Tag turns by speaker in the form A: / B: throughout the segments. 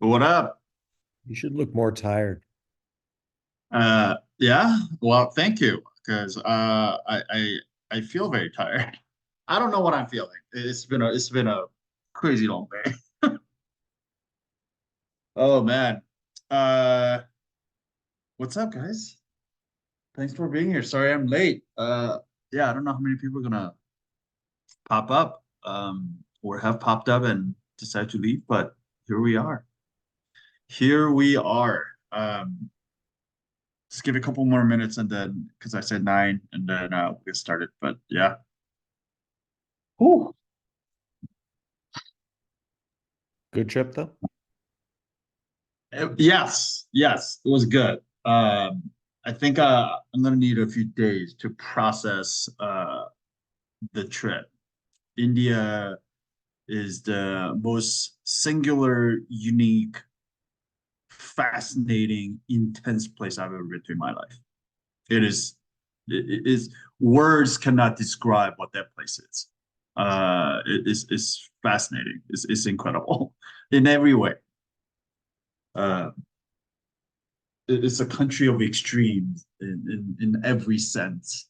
A: What up?
B: You should look more tired.
A: Yeah. Well, thank you, because I feel very tired. I don't know what I'm feeling. It's been a crazy long day. Oh man. Uh, what's up, guys? Thanks for being here. Sorry I'm late. Yeah, I don't know how many people are gonna pop up, or have popped up and decide to leave, but here we are. Here we are. Just give it a couple more minutes and then because I said nine and then we'll get started. But yeah. Whew.
B: Good trip though?
A: Yes, yes, it was good. I think I'm gonna need a few days to process the trip. India is the most singular, unique, fascinating, intense place I've ever been to in my life. It is, it is words cannot describe what that place is. It's fascinating. It's incredible in every way. Uh, it's a country of extremes in every sense.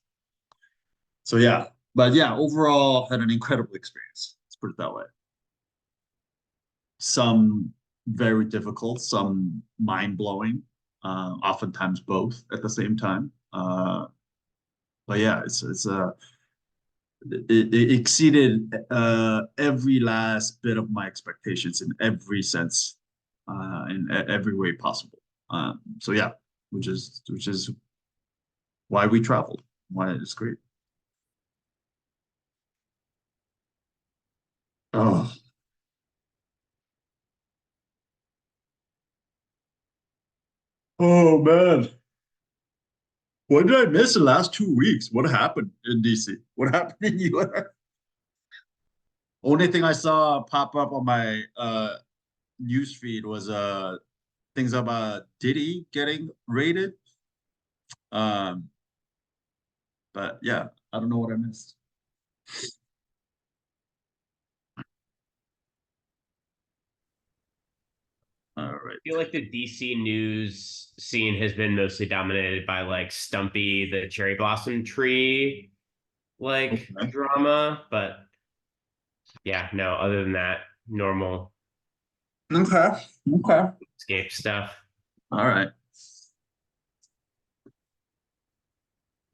A: So yeah, but yeah, overall had an incredible experience. Let's put it that way. Some very difficult, some mind blowing, oftentimes both at the same time. But yeah, it exceeded every last bit of my expectations in every sense, in every way possible. So yeah, which is why we traveled, why it's great. Oh, oh man, what did I miss the last 2 weeks? What happened in DC? What happened in US? Only thing I saw pop up on my news feed was things about Diddy getting raided. Um, but yeah, I don't know what I missed. All right.
C: Feel like the DC news scene has been mostly dominated by like Stumpy the cherry blossom tree like
A: Okay.
C: drama, but yeah, no, other than that, normal
A: Okay. Okay.
C: escape stuff.
A: All right.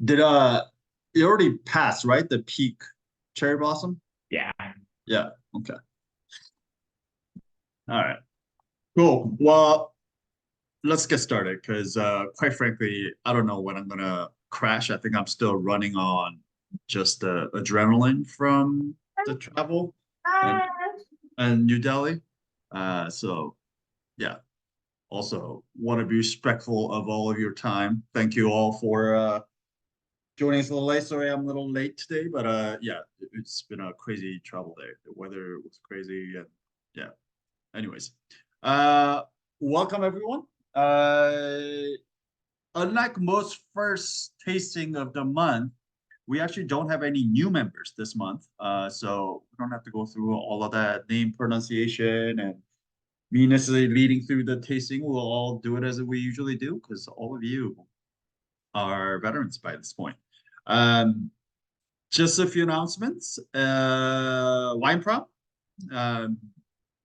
A: Did it already passed, right? The peak cherry blossom?
C: Yeah.
A: Yeah. Okay. All right. Cool. Well, let's get started because quite frankly, I don't know when I'm gonna crash. I think I'm still running on just the adrenaline from the travel and, and New Delhi. So yeah. Also, want to be respectful of all of your time. Thank you all for joining us a little late. Sorry, I'm a little late today, but yeah, it's been a crazy travel day. The weather was crazy, and yeah. Anyways, uh, welcome everyone. Unlike most first tasting of the month, we actually don't have any new members this month. So we don't have to go through all of that name pronunciation and me necessarily leading through the tasting. We'll all do it as we usually do because all of you are veterans by this point. Um, just a few announcements. Wine Prom. Um,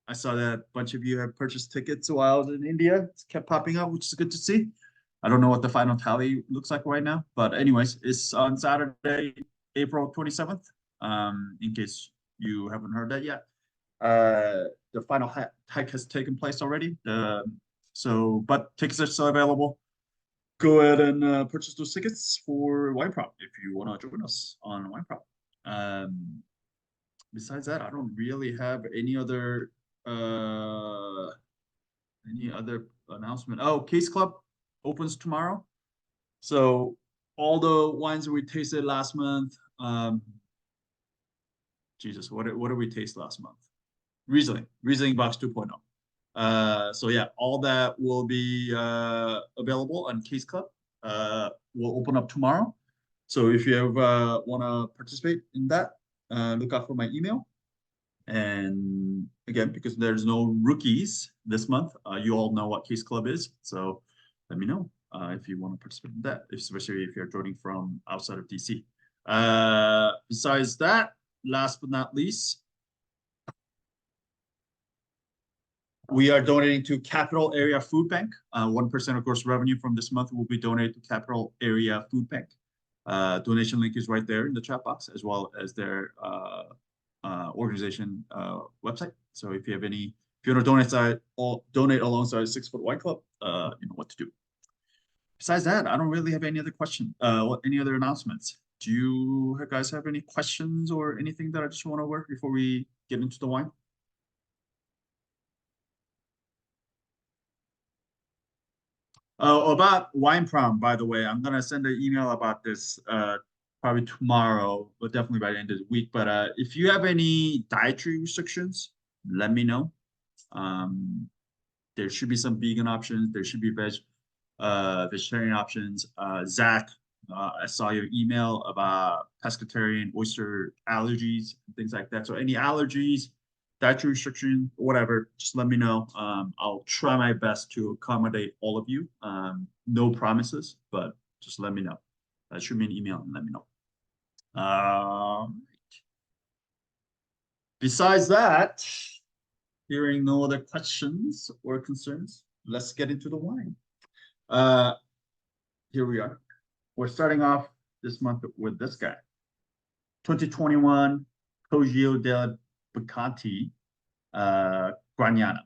A: I saw that a bunch of you have purchased tickets while I was in India. It's kept popping up, which is good to see. I don't know what the final tally looks like right now, but anyways, it's on Saturday, April 27th. In case you haven't heard that yet. The final hike has taken place already. But tickets are still available. Go ahead and purchase those tickets for Wine Prop if you want to join us on Wine Prop. Um, Besides that, I don't really have uh any other announcement. Oh, Case Club opens tomorrow. So all the wines that we tasted last month, Jesus, what did we taste last month? Riesling Box 2.0. So yeah, all that will be available on Case Club. Will open up tomorrow. So if you ever want to participate in that, look out for my email. And again, because there's no rookies this month, you all know what Case Club is. So let me know if you want to participate in that, especially if you're joining from outside of DC. Besides that, last but not least, we are donating to Capital Area Food Bank. 1% of gross revenue from this month will be donated to Capital Area Food Bank. Donation link is right there in the chat box, as well as their organization website. So if you have any, if you want to donate alongside 6 Foot Wine Club, you know what to do. Besides that, I don't really have any other question. Any other announcements? Do you guys have any questions or anything that I just want to work before we get into the wine? About wine prom, by the way, I'm gonna send an email about this probably tomorrow, but definitely by the end of the week. But if you have any dietary restrictions, let me know. There should be some vegan options. There should be vegetarian options. Zach, I saw your email about pescatarian oyster allergies and things like that. So any allergies, dietary restriction, whatever, just let me know. I'll try my best to accommodate all of you. No promises, but just let me know. Shoot me an email and let me know. Besides that, hearing no other questions or concerns, let's get into the wine. Here we are. We're starting off this month with this guy. 2021 Poggio delle Baccanti Gragnano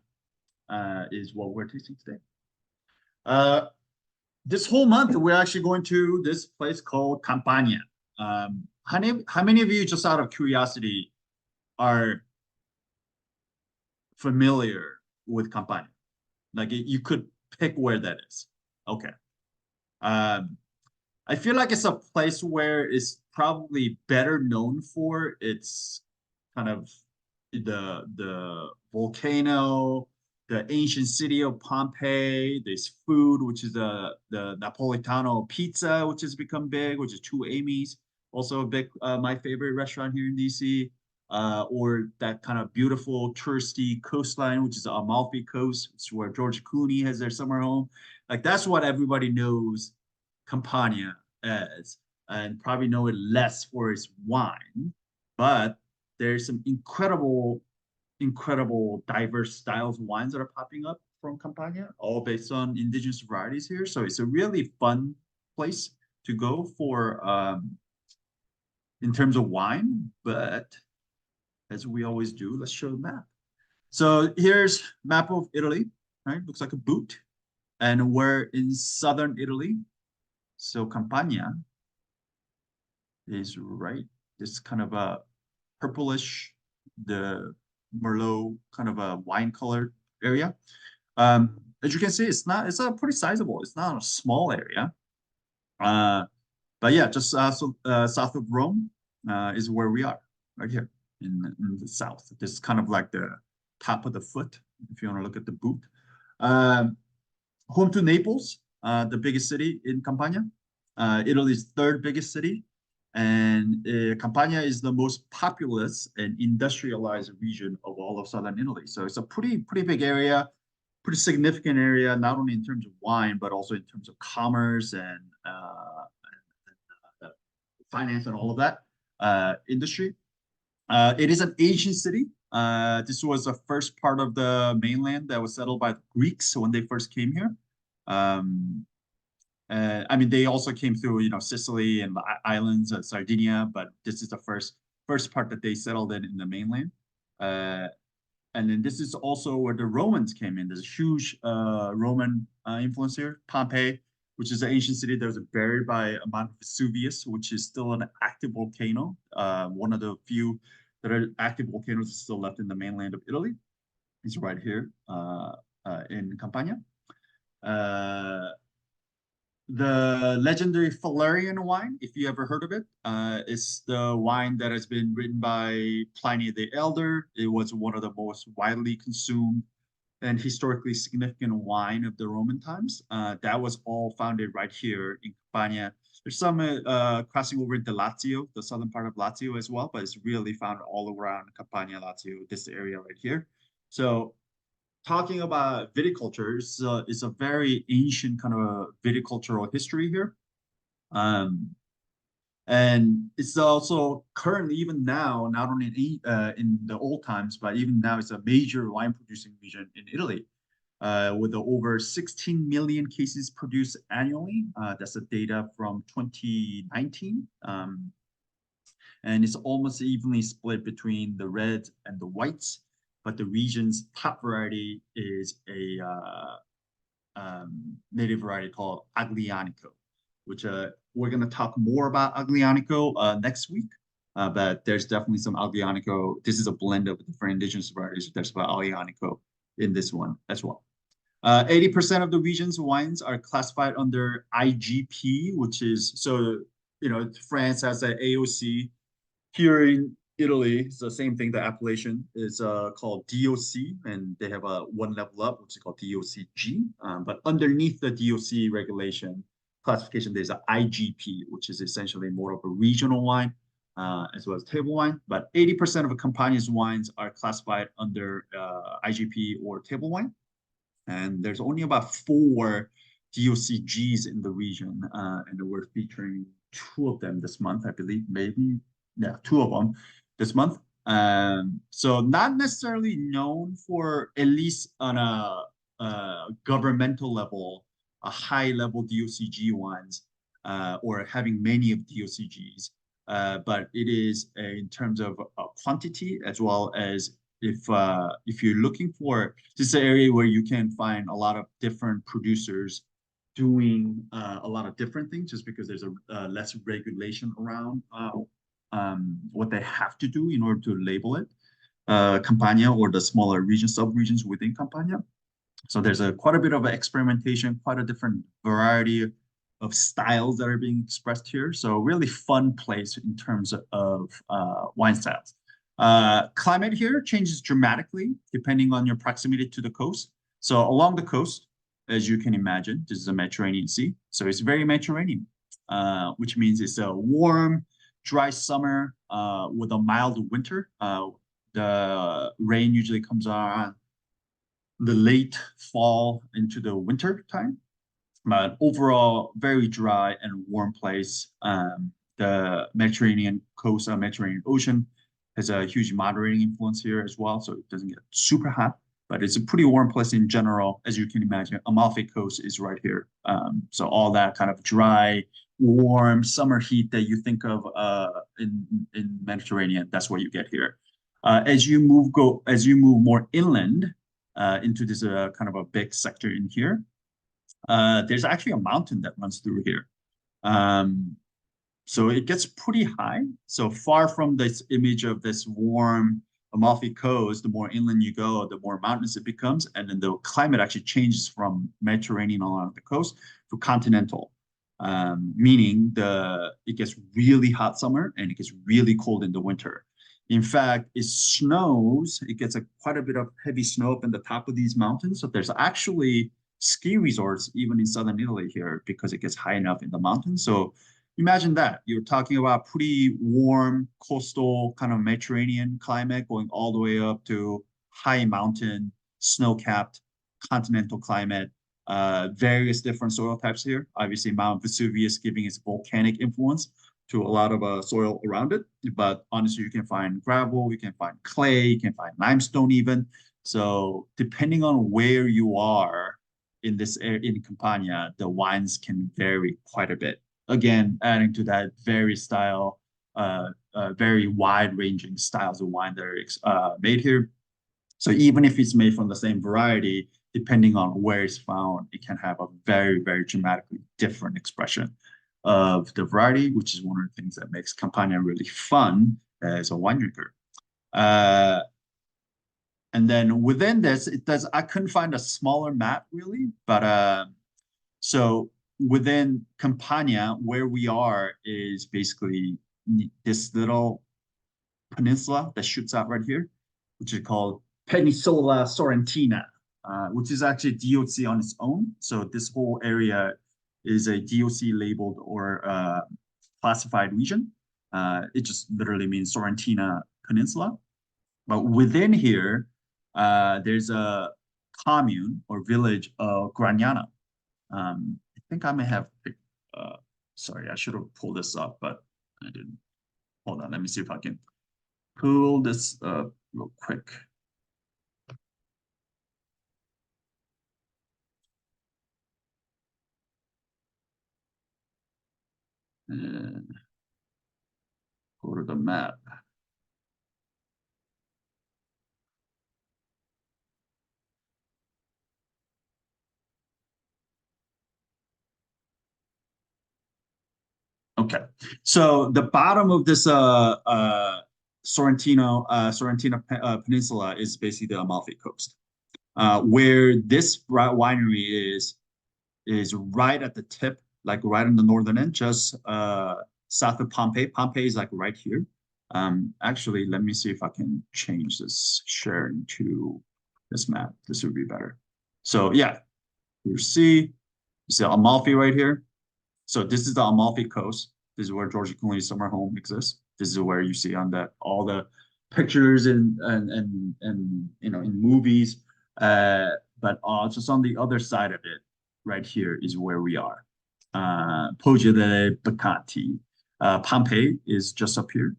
A: is what we're tasting today. This whole month, we're actually going to this place called Campania. How many of you, just out of curiosity, are familiar with Campania? Like you could pick where that is. Okay. I feel like it's a place where it's probably better known for its kind of the volcano, the ancient city of Pompeii, this food, which is the Napolitano pizza, which has become big, which is Two Amy's, also a big, my favorite restaurant here in DC, or that kind of beautiful touristy coastline, which is the Amalfi Coast, which is where George Clooney has their summer home. Like that's what everybody knows Campania as, and probably know it less for its wine, but there's some incredible diverse styles of wines that are popping up from Campania, all based on indigenous varieties here. So it's a really fun place to go for in terms of wine. But as we always do, let's show the map. So here's map of Italy, right? Looks like a boot. And we're in southern Italy. So Campania is right. This kind of a purplish, the Merlot kind of a wine colored area. As you can see, it's a pretty sizable, it's not a small area. But yeah, just south of Rome is where we are, right here in the south. This is kind of like the top of the foot, if you want to look at the boot. Home to Naples, the biggest city in Campania, Italy's third biggest city. And Campania is the most populous and industrialized region of all of southern Italy. So it's a pretty big area, pretty significant area, not only in terms of wine, but also in terms of commerce and finance and all of that industry. It is an ancient city. This was the first part of the mainland that was settled by the Greeks when they first came here. I mean, they also came through, Sicily and the islands, Sardinia, but this is the first part that they settled in the mainland. And then this is also where the Romans came in. There's a huge Roman influence here. Pompeii, which is an ancient city that was buried by Mount Vesuvius, which is still an active volcano. One of the few that are active volcanoes still left in the mainland of Italy. It's right here in Campania. The legendary Valerian wine, if you ever heard of it, is the wine that has been written by Pliny the Elder. It was one of the most widely consumed and historically significant wine of the Roman times. That was all founded right here in Campania. There's some crossing over into Lazio, the southern part of Lazio as well, but it's really found all around Campania, Lazio, this area right here. So talking about viticulture is a very ancient kind of a viticultural history here. And it's also currently, even now, not only in the old times, but even now, it's a major wine producing region in Italy, with over 16 million cases produced annually. That's the data from 2019. And it's almost evenly split between the reds and the whites, but the region's top variety is a native variety called Aglianico, which we're going to talk more about Aglianico next week. But there's definitely some Aglianico. This is a blend of different indigenous varieties. There's about Aglianico in this one as well. 80% of the region's wines are classified under IGP, which is, so, France has an AOC. Here in Italy, it's the same thing. The appellation is called DOC, and they have a one level up, which is called DOCG. But underneath the DOC regulation classification, there's an IGP, which is essentially more of a regional wine, as well as table wine. But 80% of Campania's wines are classified under IGP or table wine. And there's only about 4 DOCGs in the region, and we're featuring 2 of them this month, I believe, maybe. Yeah, 2 of them this month. So not necessarily known for, at least on a governmental level, a high level DOCG wines, or having many of DOCGs. But it is in terms of quantity, as well as if you're looking for, this is an area where you can find a lot of different producers doing a lot of different things, just because there's a less regulation around what they have to do in order to label it, Campania, or the smaller sub-regions within Campania. So there's quite a bit of experimentation, quite a different variety of styles that are being expressed here. So really fun place in terms of wine styles. Climate here changes dramatically depending on your proximity to the coast. So along the coast, as you can imagine, this is a Mediterranean Sea. So it's very Mediterranean, which means it's a warm, dry summer with a mild winter. The rain usually comes on the late fall into the winter time, but overall very dry and warm place. The Mediterranean coast, Mediterranean Ocean, has a huge moderating influence here as well, so it doesn't get super hot, but it's a pretty warm place in general. As you can imagine, Amalfi Coast is right here. So all that kind of dry, warm summer heat that you think of in Mediterranean, that's what you get here. As you move more inland into this kind of a big sector in here, there's actually a mountain that runs through here. So it gets pretty high. So far from this image of this warm Amalfi Coast, the more inland you go, the more mountainous it becomes. And then the climate actually changes from Mediterranean along the coast to continental, meaning it gets really hot summer and it gets really cold in the winter. In fact, it snows. It gets quite a bit of heavy snow up in the top of these mountains. So there's actually ski resorts even in southern Italy here because it gets high enough in the mountains. So imagine that. You're talking about pretty warm, coastal, kind of Mediterranean climate going all the way up to high mountain, snow-capped, continental climate, various different soil types here. Obviously, Mount Vesuvius giving its volcanic influence to a lot of soil around it. But honestly, you can find gravel, you can find clay, you can find limestone even. So depending on where you are in this area, in Campania, the wines can vary quite a bit. Again, adding to that very wide-ranging styles of wine that are made here. So even if it's made from the same variety, depending on where it's found, it can have a very, very dramatically different expression of the variety, which is one of the things that makes Campania really fun as a wine drinker. And then within this, I couldn't find a smaller map really, but so within Campania, where we are is basically this little peninsula that shoots out right here, which is called Penisola Sorrentina, which is actually DOC on its own. So this whole area is a DOC labeled or classified region. It just literally means Sorrentina Peninsula. But within here, there's a commune or village of Gragnano. I think I may have picked, sorry, I should have pulled this up, but I didn't. Hold on, let me see if I can pull this up real quick. And go to the map. Okay, so the bottom of this Sorrentina Peninsula is basically the Amalfi Coast, where this winery is right at the tip, like right on the northern end, just south of Pompeii. Pompeii is like right here. Actually, let me see if I can change this sharing to this map. This would be better. So yeah, you see Amalfi right here. So this is the Amalfi Coast. This is where George Clooney's summer home exists. This is where you see on all the pictures and you know in movies. But just on the other side of it, right here is where we are. Poggio delle Baccanti. Pompeii is just up here.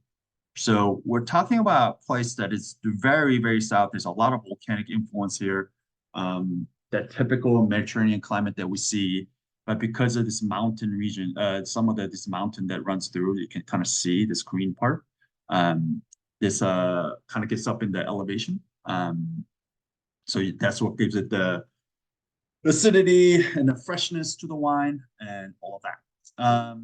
A: So we're talking about a place that is very, very south. There's a lot of volcanic influence here. That typical Mediterranean climate that we see. But because of this mountain region, some of this mountain that runs through, you can kind of see this green part. This kind of gets up in the elevation. So that's what gives it the acidity and the freshness to the wine and all of that.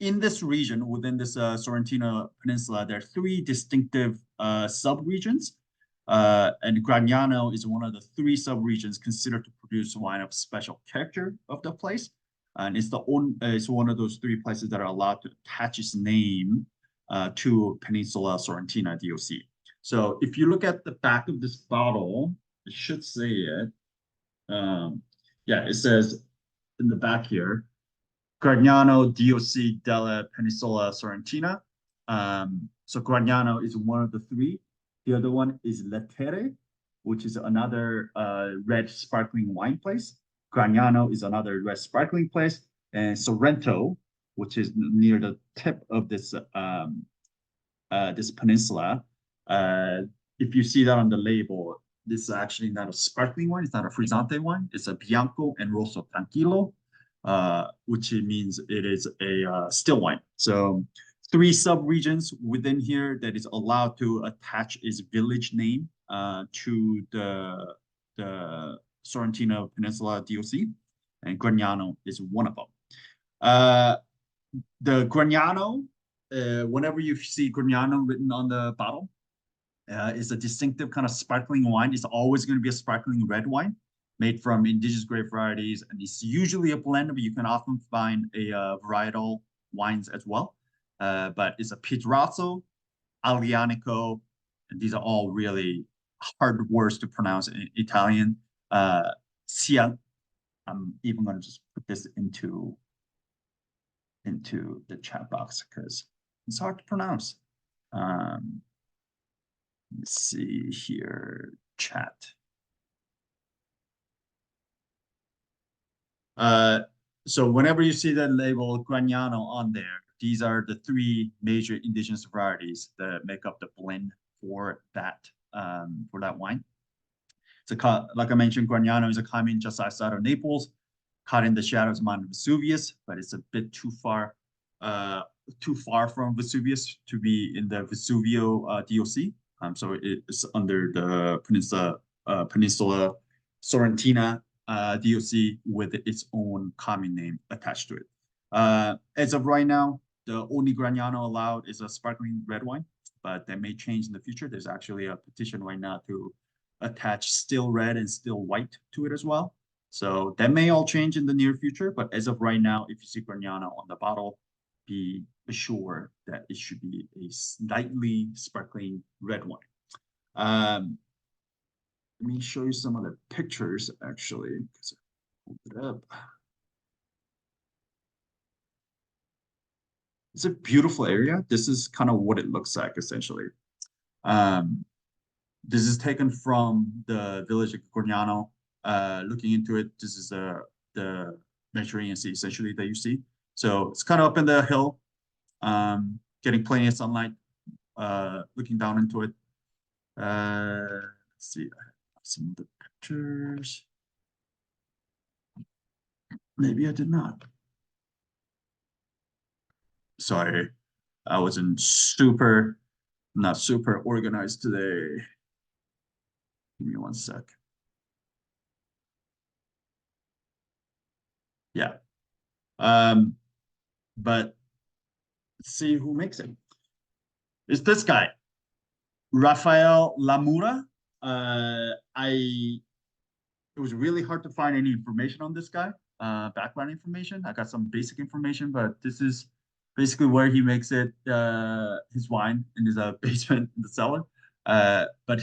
A: In this region, within this Sorrentina Peninsula, there are three distinctive sub-regions. And Gragnano is one of the three sub-regions considered to produce wine of special character of the place. And it's one of those three places that are allowed to attach its name to Peninsula Sorrentina DOC. So if you look at the back of this bottle, it should say it. Yeah, it says in the back here, Gragnano DOC delle Peninsula Sorrentina. So Gragnano is one of the three. The other one is Lettere, which is another red sparkling wine place. Gragnano is another red sparkling place. And Sorrento, which is near the tip of this this peninsula. If you see that on the label, this is actually not a sparkling wine. It's not a frizzante wine. It's a Bianco and Rosso Tranquillo, which means it is a still wine. So three sub-regions within here that is allowed to attach its village name to the Sorrentina Peninsula DOC, and Gragnano is one of them. The Gragnano, whenever you see Gragnano written on the bottle, is a distinctive kind of sparkling wine. It's always going to be a sparkling red wine made from indigenous grape varieties, and it's usually a blend, but you can often find a varietal wines as well. But it's a Piedrasso, Aglianico, and these are all really hard words to pronounce in Italian. I'm even going to just put this into the chat box because it's hard to pronounce. Let's see here, chat. So whenever you see that label Gragnano on there, these are the three major indigenous varieties that make up the blend for that wine. So like I mentioned, Gragnano is a commune just outside of Naples, caught in the shadows of Mount Vesuvius, but it's a bit too far from Vesuvius to be in the Vesuvio DOC. So it's under the Peninsula Sorrentina DOC with its own commune name attached to it. As of right now, the only Gragnano allowed is a sparkling red wine, but that may change in the future. There's actually a petition right now to attach still red and still white to it as well. So that may all change in the near future, but as of right now, if you see Gragnano on the bottle, be assured that it should be a slightly sparkling red wine. Let me show you some of the pictures, actually. Hold it up. It's a beautiful area. This is kind of what it looks like essentially. This is taken from the village of Gragnano. Looking into it, this is the Mediterranean Sea essentially that you see. So it's kind of up in the hill, getting plenty of sunlight, looking down into it. Let's see, I have some of the pictures. Maybe I did not. Sorry, I wasn't not super organized today. Give me one sec. Yeah. But let's see who makes it. It's this guy, Rafael Lamura. It was really hard to find any information on this guy, background information. I got some basic information, but this is basically where he makes it, his wine in his basement in the cellar. But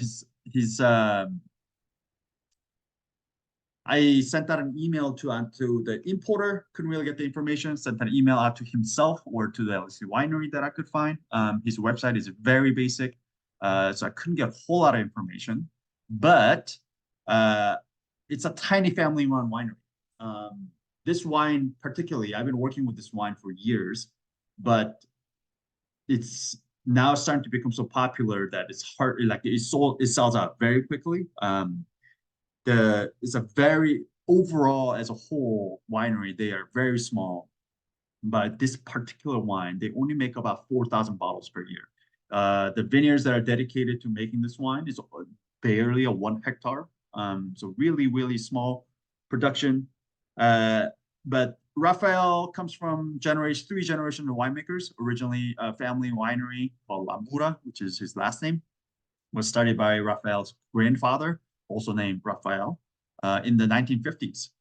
A: I sent out an email to the importer, couldn't really get the information, sent an email out to himself or to the LLC winery that I could find. His website is very basic, so I couldn't get a whole lot of information, but it's a tiny family-run winery. This wine particularly, I've been working with this wine for years, but it's now starting to become so popular that it's hard, like it sells out very quickly. It's a very overall as a whole winery, they are very small, but this particular wine, they only make about 4,000 bottles per year. The vineyards that are dedicated to making this wine is barely a 1 hectare. So really, really small production. But Rafael comes from 3 generations of winemakers. Originally a family winery called Lamura, which is his last name, was started by Rafael's grandfather, also named Rafael, in the 1950s.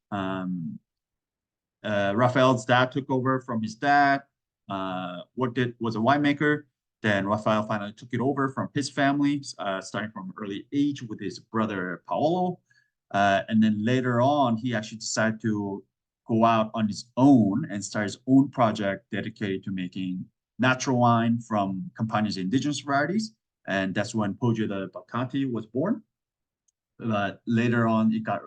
A: Rafael's dad took over from his dad, was a winemaker. Then Rafael finally took it over from his family, starting from an early age with his brother Paolo. And then later on, he actually decided to go out on his own and start his own project dedicated to making natural wine from Campania's indigenous varieties. And that's when Poggio de Baccanti was born. But later on, it got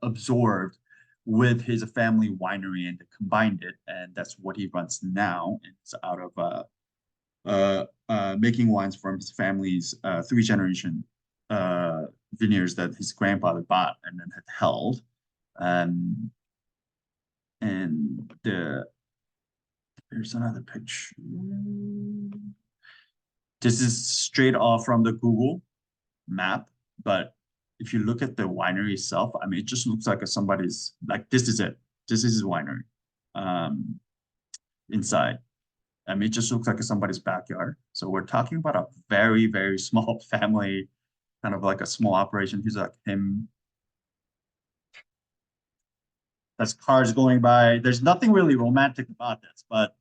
A: absorbed with his family winery and they combined it. And that's what he runs now. It's out of making wines from his family's 3-generation vineyards that his grandfather bought and then had held. And there's another picture. This is straight off from the Google map, but if you look at the winery itself, I mean, it just looks like somebody's, like, this is it. This is his winery inside. I mean, it just looks like somebody's backyard. So we're talking about a very, very small family, kind of like a small operation. He's like him. There's cars going by. There's nothing really romantic about this, but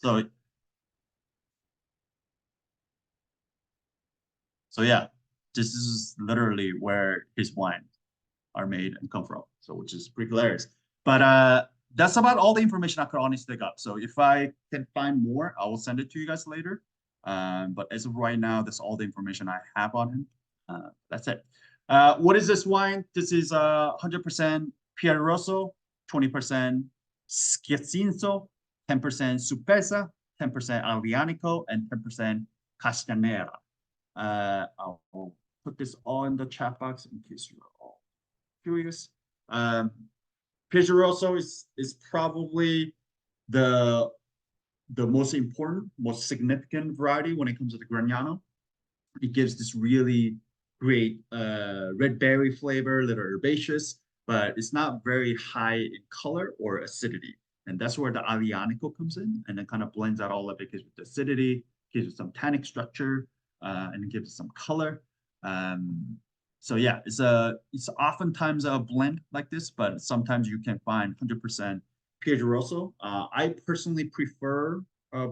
A: so yeah, this is literally where his wines are made and come from. So which is pretty hilarious. But that's about all the information I could honestly dig up. So if I can find more, I will send it to you guys later. But as of right now, that's all the information I have on him. That's it. What is this wine? This is 100% Piedrosso, 20% Sciascinso, 10% Suppezza, 10% Aglianico, and 10% Castagnara. I'll put this all in the chat box in case you're all curious. Piedrosso is probably the most important, most significant variety when it comes to the Gragnano. It gives this really great red berry flavor, a little herbaceous, but it's not very high in color or acidity. And that's where the Aglianico comes in and it kind of blends out all of it, gives it the acidity, gives it some tannic structure, and it gives it some color. So yeah, it's oftentimes a blend like this, but sometimes you can find 100% Piedrosso. I personally prefer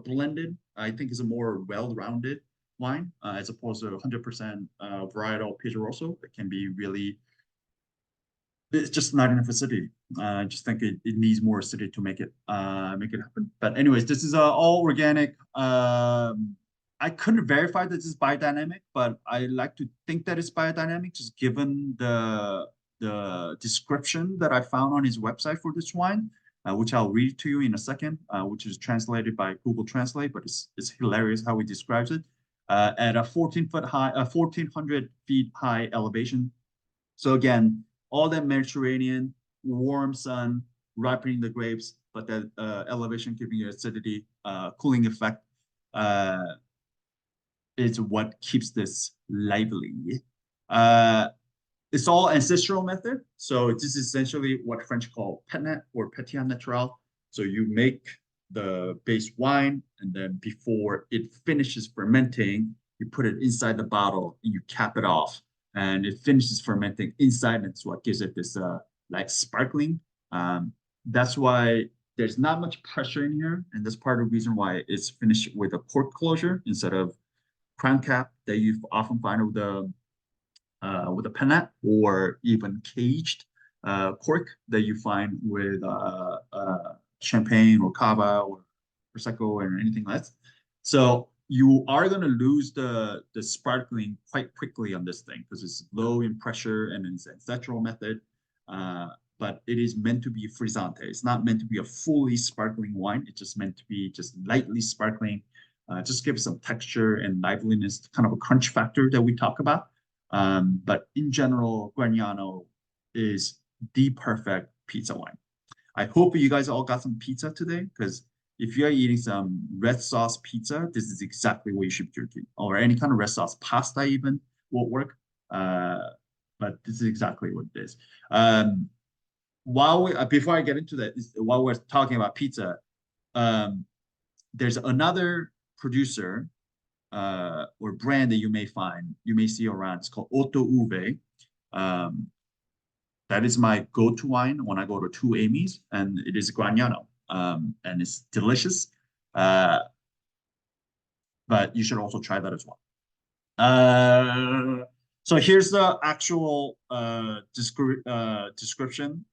A: blended. I think it's a more well-rounded wine as opposed to 100% varietal Piedrosso. It can be really it's just not enough acidity. I just think it needs more acidity to make it happen. But anyways, this is all organic. I couldn't verify that this is biodynamic, but I like to think that it's biodynamic, just given the description that I found on his website for this wine, which I'll read to you in a second, which is translated by Google Translate, but it's hilarious how he describes it. At a 1,400 feet high elevation. So again, all that Mediterranean, warm sun, ripening the grapes, but that elevation giving you acidity, cooling effect, is what keeps this lively. It's all ancestral method. So this is essentially what French call petnat or petit natural. So you make the base wine, and then before it finishes fermenting, you put it inside the bottle and you cap it off, and it finishes fermenting inside, and it's what gives it this like sparkling. That's why there's not much pressure in here, and that's part of the reason why it's finished with a cork closure instead of crown cap that you often find with a petnat, or even caged cork that you find with champagne or cava or prosecco or anything like that. So you are going to lose the sparkling quite quickly on this thing because it's low in pressure and it's an ancestral method. But it is meant to be frizzante. It's not meant to be a fully sparkling wine. It's just meant to be just lightly sparkling. Just give some texture and liveliness, kind of a crunch factor that we talk about. But in general, Gragnano is the perfect pizza wine. I hope you guys all got some pizza today, because if you're eating some red sauce pizza, this is exactly what you should be drinking. Or any kind of red sauce pasta even will work. But this is exactly what it is. Before I get into that, while we're talking about pizza, there's another producer or brand that you may see around. It's called Ottouve. That is my go-to wine when I go to Two Amy's, and it is Gragnano, and it's delicious. But you should also try that as well. So here's the actual description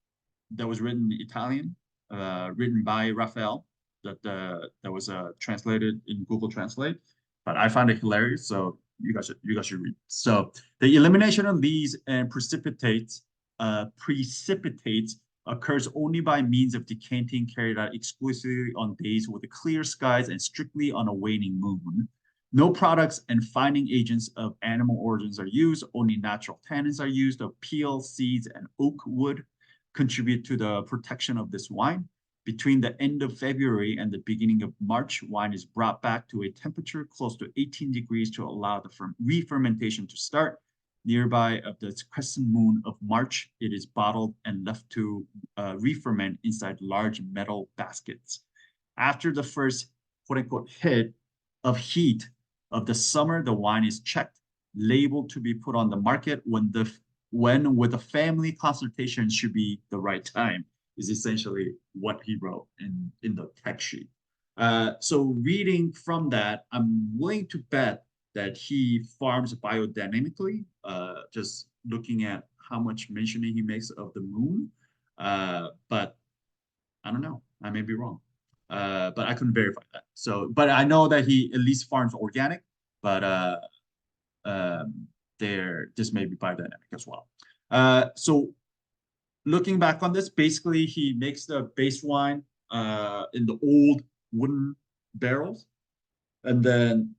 A: that was written in Italian, written by Raphael, that was translated in Google Translate. But I found it hilarious, so you guys should read. So the elimination of these and precipitates occurs only by means of decanting carried out exclusively on days with clear skies and strictly on a waning moon. No products and fining agents of animal origins are used. Only natural tannins are used of peel, seeds, and oak wood contribute to the protection of this wine. Between the end of February and the beginning of March, wine is brought back to a temperature close to 18 degrees to allow the re-fermentation to start. Nearby of the crescent moon of March, it is bottled and left to re-ferment inside large metal baskets. After the first quote-unquote hit of heat of the summer, the wine is checked, labeled to be put on the market when with a family consultation should be the right time, is essentially what he wrote in the text sheet. So reading from that, I'm willing to bet that he farms biodynamically, just looking at how much mentioning he makes of the moon. But I don't know, I may be wrong. But I couldn't verify that. So, but I know that he at least farms organic, but this may be biodynamic as well. So looking back on this, basically he makes the base wine in the old wooden barrels, and then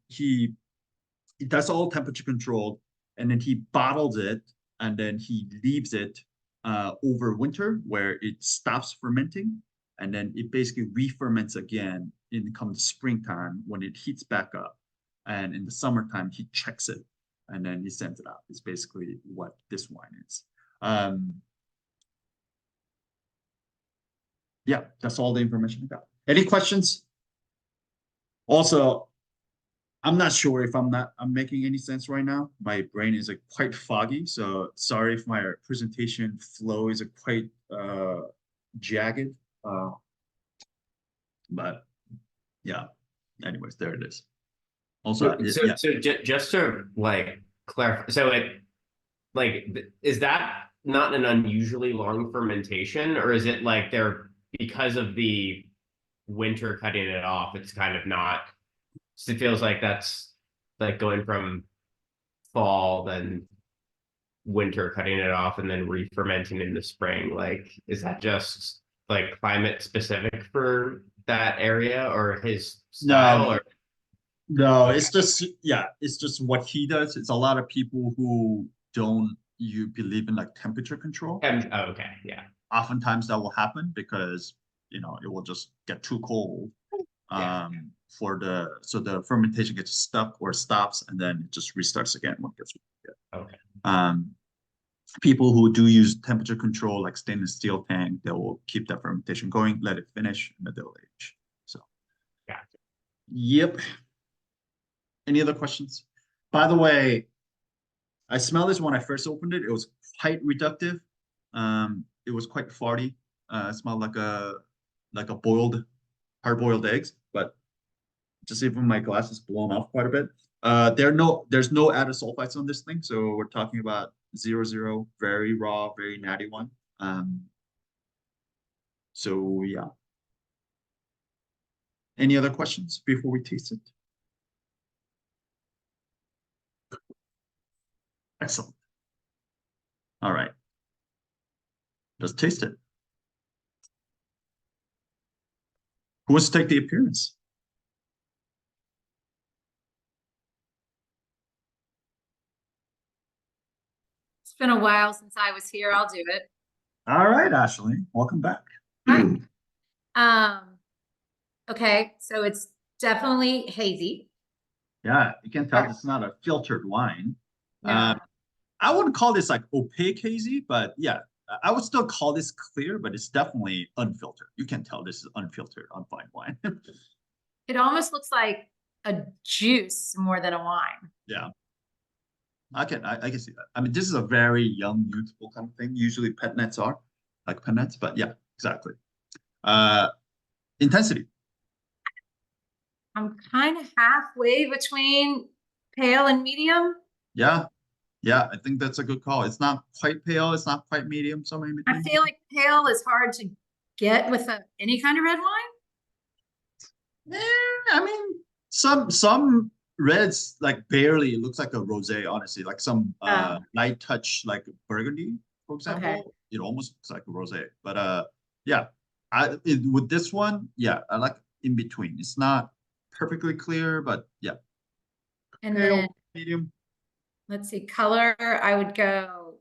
A: that's all temperature controlled, and then he bottles it, and then he leaves it over winter where it stops fermenting, and then it basically re-ferments again in come springtime when it heats back up, and in the summertime he checks it, and then he sends it out. It's basically what this wine is. Yeah, that's all the information I got. Any questions? Also, I'm not sure if I'm making any sense right now. My brain is quite foggy, so sorry if my presentation flow is quite jagged. But yeah, anyways, there it is. Also,
C: so just to clarify, so is that not an unusually long fermentation, or is it like they're because of the winter cutting it off, it's kind of not, so it feels like that's like going from fall, then winter cutting it off, and then re-fermenting in the spring. Like, is that just like climate specific for that area or his style?
A: No,
C: Or
A: no,
C: okay.
A: it's just, yeah, it's just what he does. It's a lot of people who don't you believe in like temperature control.
C: Oh, okay, yeah,
A: Oftentimes that will happen because, it will just get too cold.
C: yeah.
A: For so the fermentation gets stuck or stops and then it just restarts again when it gets really
C: Okay,
A: good. People who do use temperature control, like stainless steel tank, they will keep that fermentation going, let it finish, and then they'll age. So,
C: gotcha.
A: yep. Any other questions? By the way, I smelled this when I first opened it. It was quite reductive. It was quite farty. It smelled like a hard-boiled eggs, but just even my glass is blown off quite a bit. There's no added sulfites on this thing, so we're talking about 0.0, very raw, very natty one. So yeah. Any other questions before we taste it? Excellent. All right. Let's taste it. Who wants to take the appearance?
D: It's been a while since I was here. I'll do it.
A: All right, Ashley, welcome back.
D: Hi. Okay, so it's definitely hazy.
A: Yeah, you can tell it's not a filtered wine.
D: No.
A: I wouldn't call this like opaque hazy, but yeah, I would still call this clear, but it's definitely unfiltered. You can tell this is unfiltered on fine wine.
D: It almost looks like a juice more than a wine.
A: Yeah. I can see that. I mean, this is a very young, youthful kind of thing. Usually pet nets are like pet nets, but yeah, exactly. Intensity.
D: I'm kind of halfway between pale and medium.
A: Yeah. Yeah, I think that's a good call. It's not quite pale, it's not quite medium, somewhere in
D: I
A: between.
D: feel like pale is hard to get with any kind of red wine.
A: I mean, some reds like barely, it looks like a rosé, honestly. Like some light touch like burgundy, for example.
D: Okay.
A: It almost looks like a rosé. But yeah, with this one, yeah, I like in between. It's not perfectly clear, but yeah.
D: And
A: Pale,
D: then
A: medium.
D: let's see, color, I would go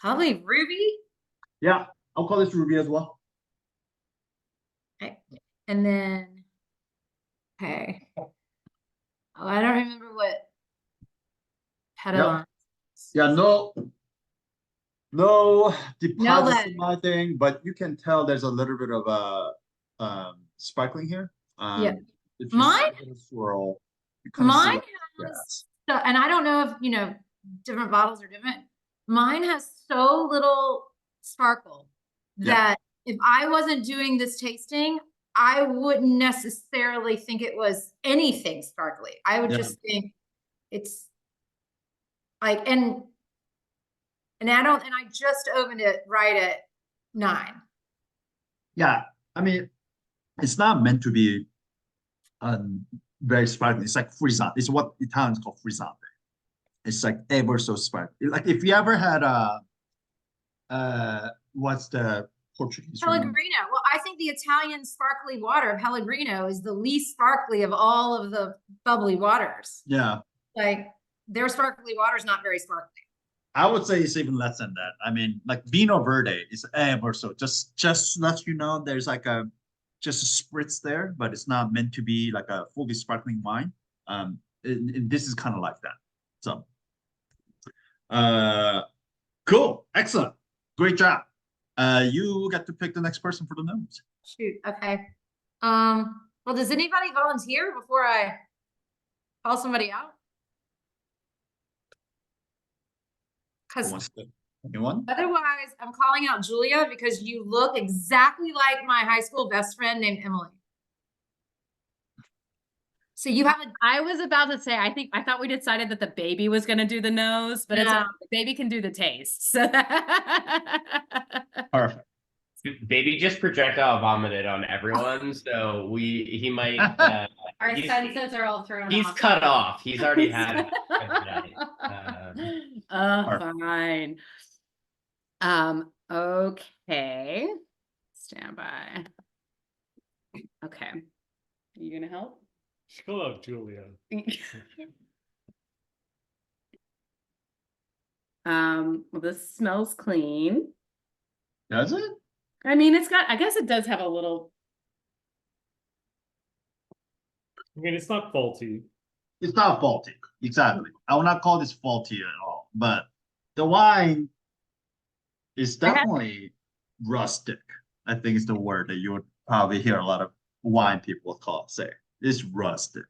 D: probably ruby.
A: Yeah, I'll call this ruby as well.
D: Okay. And then, okay. Oh, I don't remember what Petalon.
A: Yeah, no deposits
D: lead.
A: in my thing, but you can tell there's a little bit of sparkling here.
D: Yeah.
A: If you
D: Mine-
A: see a swirl, you kind of
D: Mine
A: see
D: has, so, and I don't know if, different bottles are different. Mine has so little sparkle
A: Yeah.
D: that if I wasn't doing this tasting, I wouldn't necessarily think it was anything sparkly. I would
A: Yeah.
D: just think it's like, and I just opened it right at 9.
A: Yeah, I mean, it's not meant to be very sparkling. It's like frizzante. It's what Italians call frizzante. It's like ever so sparkling. Like if you ever had what's the Portuguese one?
D: Pellegrino. Well, I think the Italian sparkly water, Pellegrino, is the least sparkly of all of the bubbly waters.
A: Yeah,
D: Like their sparkly water is not very sparkly.
A: I would say it's even less than that. I mean, like Vino Verde is ever so. Just let you know, there's like just a spritz there, but it's not meant to be like a fully sparkling wine. This is kind of like that. So, cool, excellent, great job. You get to pick the next person for the notes.
D: Shoot. Okay. Well, does anybody volunteer before I call somebody out?
A: Who
D: Because
A: wants to? Anyone?
D: otherwise, I'm calling out Julia because you look exactly like my high school best friend named Emily. So you have a,
E: I was about to say, I thought we decided that the baby was gonna do the nose, but it's
D: No.
E: okay, the baby can do the taste. So
A: Perfect.
C: Baby just projectile vomited on everyone, so he might
E: our
C: he's-
E: senses are all thrown
C: he's
E: off.
C: cut off. He's already had a day.
E: Oh,
A: Perfect.
E: fine. Okay. Stand by. Okay. Are you gonna help?
F: Hello, Julia.
E: Well, this smells clean.
A: Does it?
E: I mean, I guess it does have a little,
F: I mean, it's not faulty.
A: It's not faulty. Exactly. I will not call this faulty at all. But the wine is
E: I have-
A: definitely rustic. I think it's the word that you would probably hear a lot of wine people say. It's rustic.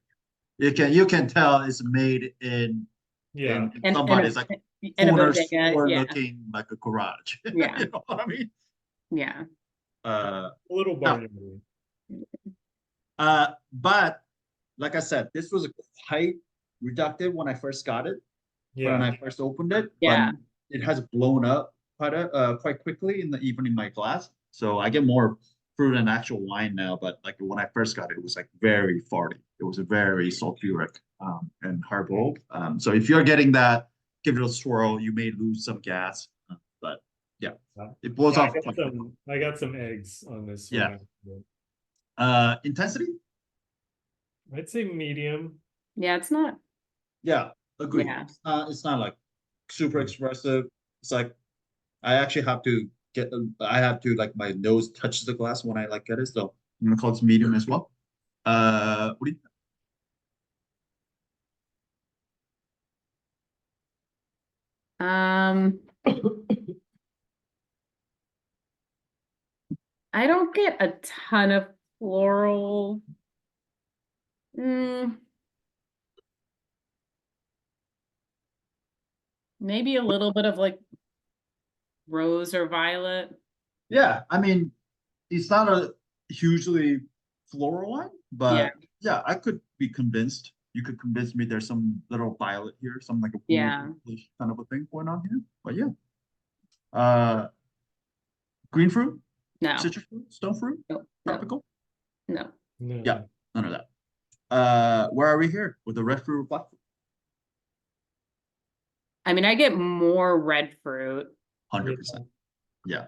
A: You can tell it's made in
F: Yeah.
A: in somebody's like
E: in a
A: corner
E: bodega,
A: store
E: yeah.
A: looking like a garage.
E: Yeah.
A: You know what I mean?
E: Yeah.
F: A little barnyard.
A: But like I said, this was quite reductive when I first got it. When
F: Yeah.
A: I first opened it.
E: Yeah.
A: But it has blown up quite quickly even in my glass. So I get more fruit and actual wine now. But like when I first got it, it was like very farty. It was a very sulfuric and hard-boiled. So if you're getting that, give it a swirl. You may lose some gas. But yeah, it blows
F: Yeah,
A: off quite quickly.
F: I got some eggs on this
A: Yeah.
F: one.
A: Intensity?
F: I'd say medium.
E: Yeah, it's not.
A: Yeah, agree.
E: Yeah.
A: It's not like super expressive. It's like I actually have to I have to like my nose touches the glass when I like get it. So I'm gonna call this medium as well. What do you
E: I don't get a ton of floral. Maybe a little bit of like rose or violet.
A: Yeah, I mean, it's not a hugely floral one, but yeah, I could be convinced. You could convince me there's some little violet here, some like a
E: Yeah.
A: bluish kind of a thing going on here. But yeah. Green fruit,
E: No,
A: citrus fruit, stone fruit,
E: no,
A: tropical.
E: no.
F: No.
A: Yeah. None of that. Where are we here with the red fruit, black fruit?
E: I mean, I get more red fruit.
A: 100%. Yeah.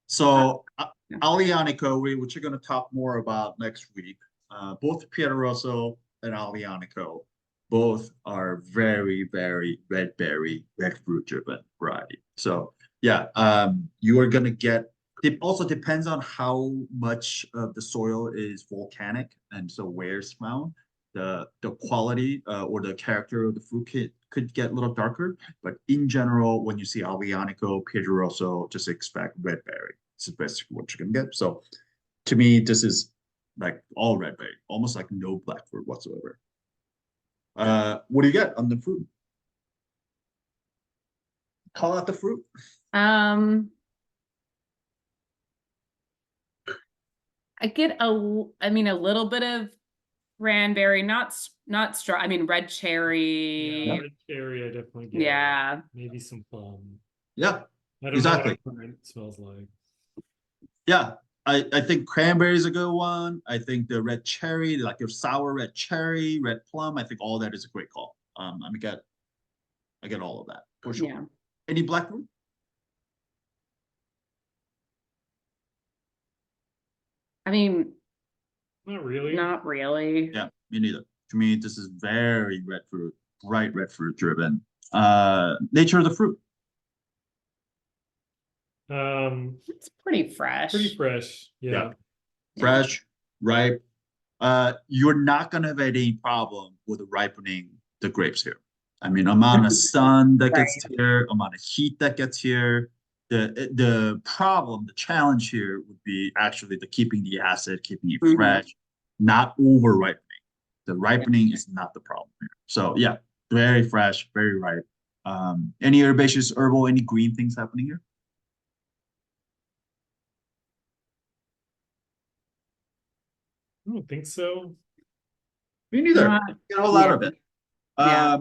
A: So
E: yeah.
A: Aglianico, which we're going to talk more about next week. Both Piedrosso and Aglianico, both are very, very red berry, red fruit driven variety. So yeah, you are going to get. It also depends on how much of the soil is volcanic, and so where it's found. The quality or the character of the fruit could get a little darker, but in general, when you see Aglianico, Piedrosso, just expect red berry. It's basically what you're gonna get. So, to me, this is like all red berry, almost like no black fruit whatsoever. What do you get on the fruit? Call out the fruit.
E: I get a little bit of cranberry, not straw. I mean, red cherry.
F: Yeah, red cherry, I definitely get.
E: Yeah.
F: Maybe some plum.
A: Yeah,
F: I don't
A: exactly.
F: know what it smells like.
A: Yeah, I think cranberry is a good one. I think the red cherry, like your sour red cherry, red plum, I think all that is a great call. I get all of that for sure.
E: Yeah.
A: Any black fruit?
E: I mean,
F: Not really.
E: not really.
A: Yeah, me neither. To me, this is very red fruit, bright red fruit driven. Nature of the fruit.
E: It's pretty fresh.
F: Pretty fresh.
A: Yeah.
F: Yeah.
A: Fresh, ripe. You're not gonna have any problem with ripening the grapes here. I mean, amount of sun that gets here, amount of heat that gets here. The problem, the challenge here would be actually the keeping the acid, keeping it fresh, not over ripening. The ripening is not the problem here. So yeah, very fresh, very ripe. Any herbaceous, herbal, any green things happening here?
F: I don't think so.
A: Me neither.
E: Not-
A: Get a whole lot
E: yeah.
A: of it.
E: Yeah.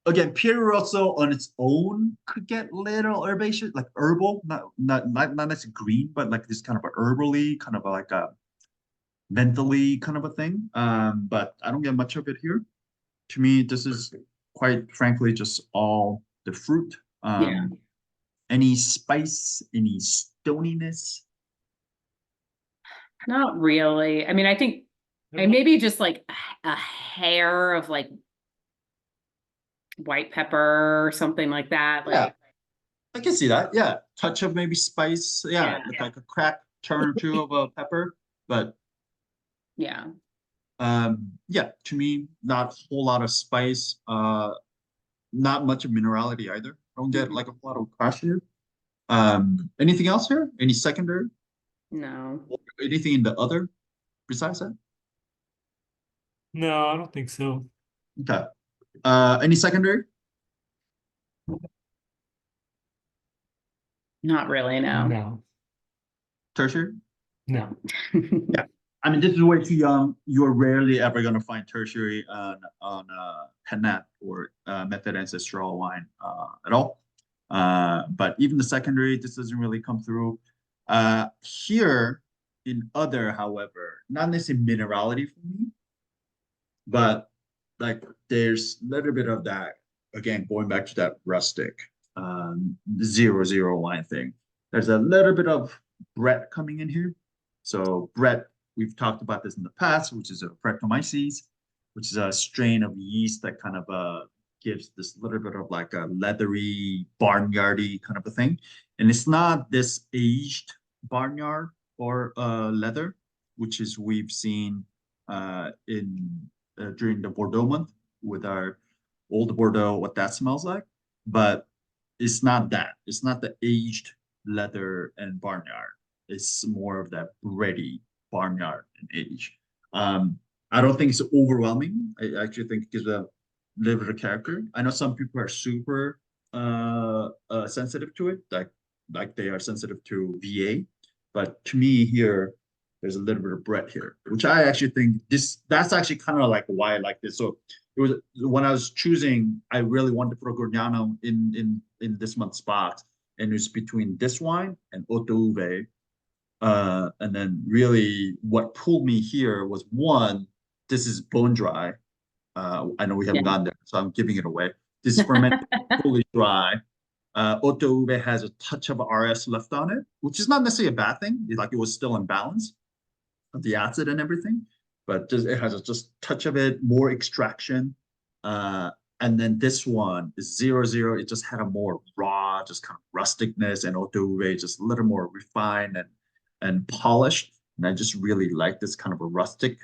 A: Again, Piedrosso on its own could get little herbaceous, like herbal, not necessarily green, but like this kind of a herbally, kind of like a mentally kind of a thing. But I don't get much of it here. To me, this is quite frankly just all the fruit.
E: Yeah.
A: Any spice, any stoniness?
E: Not really. I mean, I think and maybe just like a hair of like white pepper or something like that.
A: Yeah.
E: Like,
A: I can see that. Yeah, touch of maybe spice. Yeah,
E: Yeah.
A: like a crack turn or two of a pepper. But
E: yeah.
A: yeah, to me, not a whole lot of spice. Not much of minerality either. Don't get like a lot of crash here. Anything else here? Any secondary?
E: No.
A: Anything in the other besides that?
F: No, I don't think so.
A: Okay. Any secondary?
E: Not really, no.
F: No,
A: Tertiary?
F: no.
A: Yeah. I mean, this is way too young. You're rarely ever gonna find tertiary on Pennat or method ancestral wine at all. But even the secondary, this doesn't really come through. Here in other, however, not necessarily minerality for me, but like there's a little bit of that, again, going back to that rustic 0-0 wine thing. There's a little bit of Brett coming in here. So Brett, we've talked about this in the past, which is a Brettanomyces, which is a strain of yeast that kind of gives this little bit of like a leathery, barnyardy kind of a thing. And it's not this aged barnyard or leather, which is we've seen during the Bordeaux month with our old Bordeaux, what that smells like. But it's not that. It's not the aged leather and barnyard. It's more of that bready barnyard and age. I don't think it's overwhelming. I actually think it gives a little bit of character. I know some people are super sensitive to it, like they are sensitive to VA. But to me here, there's a little bit of Brett here, which I actually think that's actually kind of like why I like this. So it was when I was choosing, I really wanted to put a Gragnano in this month's box, and it was between this wine and Ottouve. And then really what pulled me here was one, this is bone dry. I know we haven't gone there, so I'm giving it away. This is fermented fully dry. Ottouve has a touch of RS left on it, which is not necessarily a bad thing. It's like it was still in balance of the acid and everything, but just it has a just touch of it, more extraction. And then this one is 0-0. It just had a more raw, just kind of rusticness, and Ottouve just a little more refined and polished. And I just really like this kind of a rustic,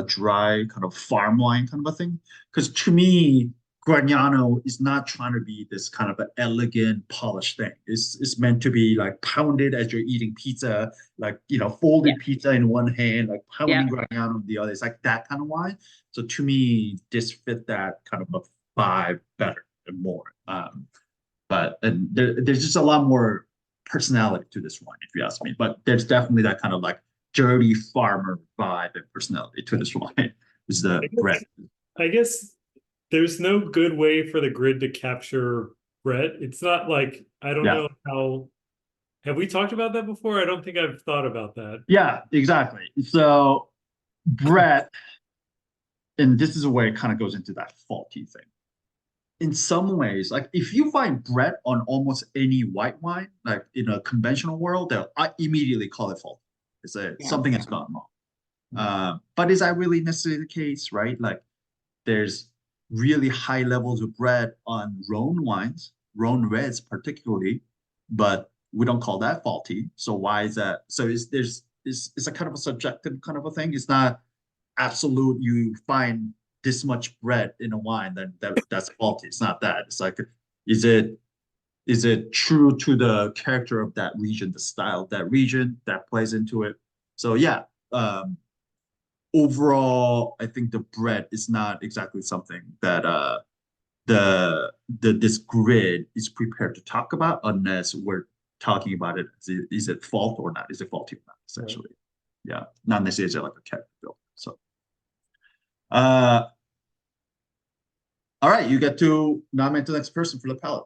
A: dry kind of farm wine kind of a thing. Because to me, Gragnano is not trying to be this kind of an elegant, polished thing. It's meant to be like pounded as you're eating pizza, like, folded pizza in one hand, like pounding Gragnano in the other. It's like that kind of wine. So to me, this fit that kind of a vibe better and more. But there's just a lot more personality to this wine, if you ask me. But there's definitely that kind of like dirty farmer vibe and personality to this wine. Is the Brett.
F: I guess there's no good way for the grid to capture Brett. It's not like, I don't know how, have we talked about that before? I don't think I've thought about that.
A: Yeah, exactly. So Brett, and this is where it kind of goes into that faulty thing. In some ways, like if you find Brett on almost any white wine, like in a conventional world, I immediately call it faulty. It's something has gone wrong. But is that really necessarily the case, right? Like there's really high levels of Brett on Rhone wines, Rhone reds particularly, but we don't call that faulty. So why is that? So it's a kind of a subjective kind of a thing. It's not absolute. You find this much Brett in a wine, then that's faulty. It's not that. It's like, is it true to the character of that region, the style of that region that plays into it? So yeah, overall, I think the Brett is not exactly something that this grid is prepared to talk about, unless we're talking about it. Is it fault or not? Is it faulty or not? Essentially, yeah, not necessarily like a character build. So All right, you get to nominate the next person for the palette.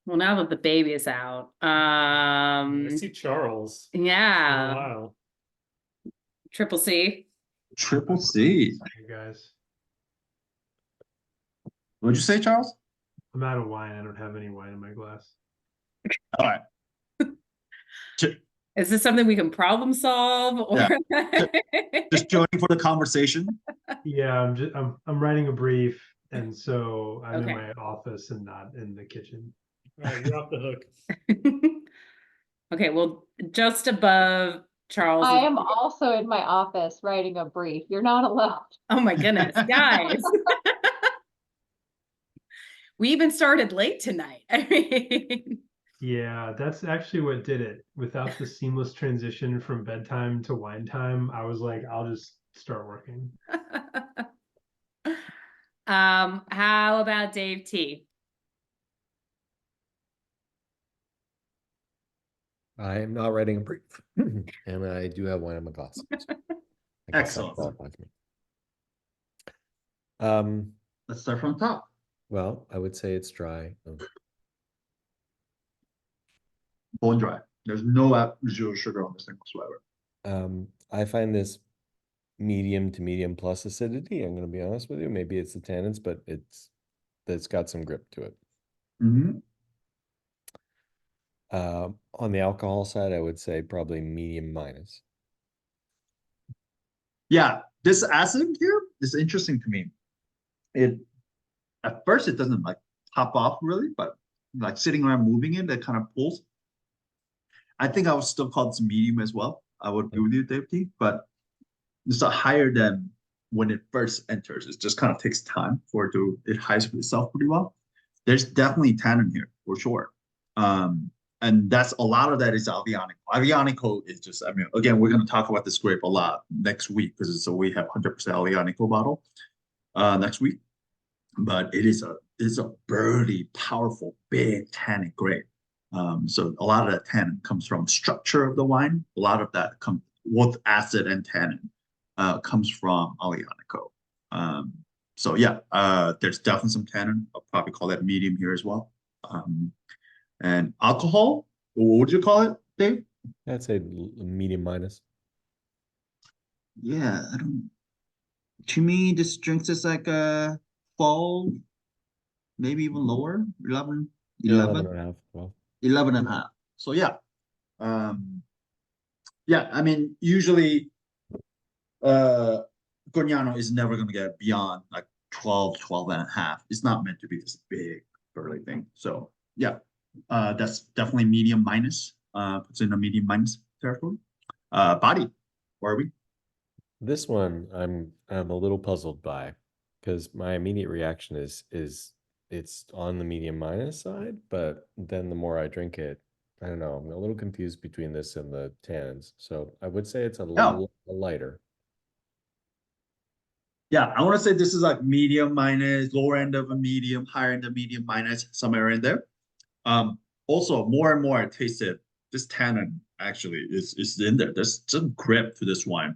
E: Well, now that the baby is out,
F: I see Charles. It's been a
E: yeah,
F: while.
E: triple C.
A: Triple C.
G: You guys,
A: What'd you say, Charles?
G: I'm out of wine. I don't have any wine in my glass.
A: All right.
E: Is this something we can problem solve or?
A: Just joining for the conversation.
G: Yeah, I'm writing a brief, and so I'm
E: Okay.
G: in my office and not in the kitchen.
F: All right, you're off the hook.
E: Okay, well, just above Charles.
H: I am also in my office writing a brief. You're not alone.
E: Oh my goodness, guys. We even started late tonight. I mean,
G: Yeah, that's actually what did it. Without the seamless transition from bedtime to wine time, I was like, I'll just start working.
E: how about Dave T?
B: I am not writing a brief, and I do have wine in my glass. I guess that
A: Excellent.
B: qualifies me.
A: Let's start from the top.
B: Well, I would say it's dry.
A: Bone dry. There's no zero sugar on this thing whatsoever.
B: I find this medium to medium plus acidity. I'm going to be honest with you. Maybe it's the tannins, but it's got some grip to it.
A: Mm-hmm.
B: On the alcohol side, I would say probably medium minus.
A: Yeah, this acid here is interesting to me. At first it doesn't like pop off really, but like sitting around moving it, that kind of pulls. I think I would still call this medium as well. I would agree with you, Dave T, but it's a higher than when it first enters. It just kind of takes time for it hides itself pretty well. There's definitely tannin here for sure. And that's a lot of that is Aglianico. Aglianico is just, I mean, again, we're going to talk about this grape a lot next week because we have 100% Aglianico bottle next week. But it's a burly, powerful, big tannic grape. So a lot of that tannin comes from structure of the wine. A lot of that comes with acid and tannin comes from Aglianico. So yeah, there's definitely some tannin. I'll probably call that medium here as well. And alcohol, what would you call it, Dave?
B: I'd say medium minus.
A: Yeah, I don't. To me, this drinks is like a 12, maybe even lower, 11.
B: 11 and a half. Well,
A: 11 and a half. So yeah. Yeah, I mean, usually Gragnano is never going to get beyond like 12 and a half. It's not meant to be this big burly thing. So yeah, that's definitely medium minus. Puts in a medium minus territory. Body, where are we?
B: this one I'm a little puzzled by because my immediate reaction is it's on the medium minus side, but then the more I drink it, I don't know, I'm a little confused between this and the tannins. So I would say it's a little lighter.
A: Yeah, I want to say this is like medium minus, lower end of a medium, higher end of medium minus, somewhere in there. Also, more and more I tasted this tannin actually is in there. There's some grip to this wine,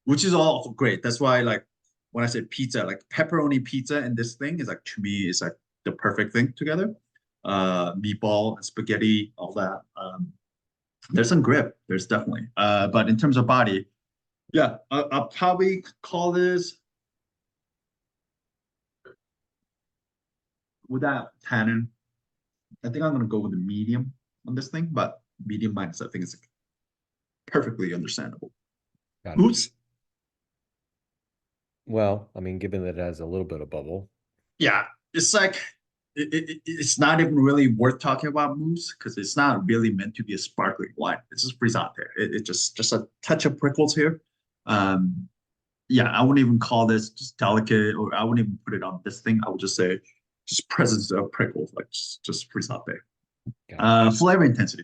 A: which is all great. That's why like when I say pizza, like pepperoni pizza and this thing is like to me is like the perfect thing together. Meatball and spaghetti, all that. There's some grip. There's definitely. But in terms of body. Yeah, I'll probably call this without tannin. I think I'm gonna go with the medium on this thing, but medium minus I think is perfectly understandable.
B: Got it.
A: Boots?
B: Well, I mean, given that it has a little bit of bubble,
A: Yeah, it's like it's not even really worth talking about mousse because it's not really meant to be a sparkling wine. It's just brisante. It's just a touch of prickles here. Yeah, I wouldn't even call this just delicate, or I wouldn't even put it on this thing. I would just say just presence of prickles, like just brisante. Flavor intensity.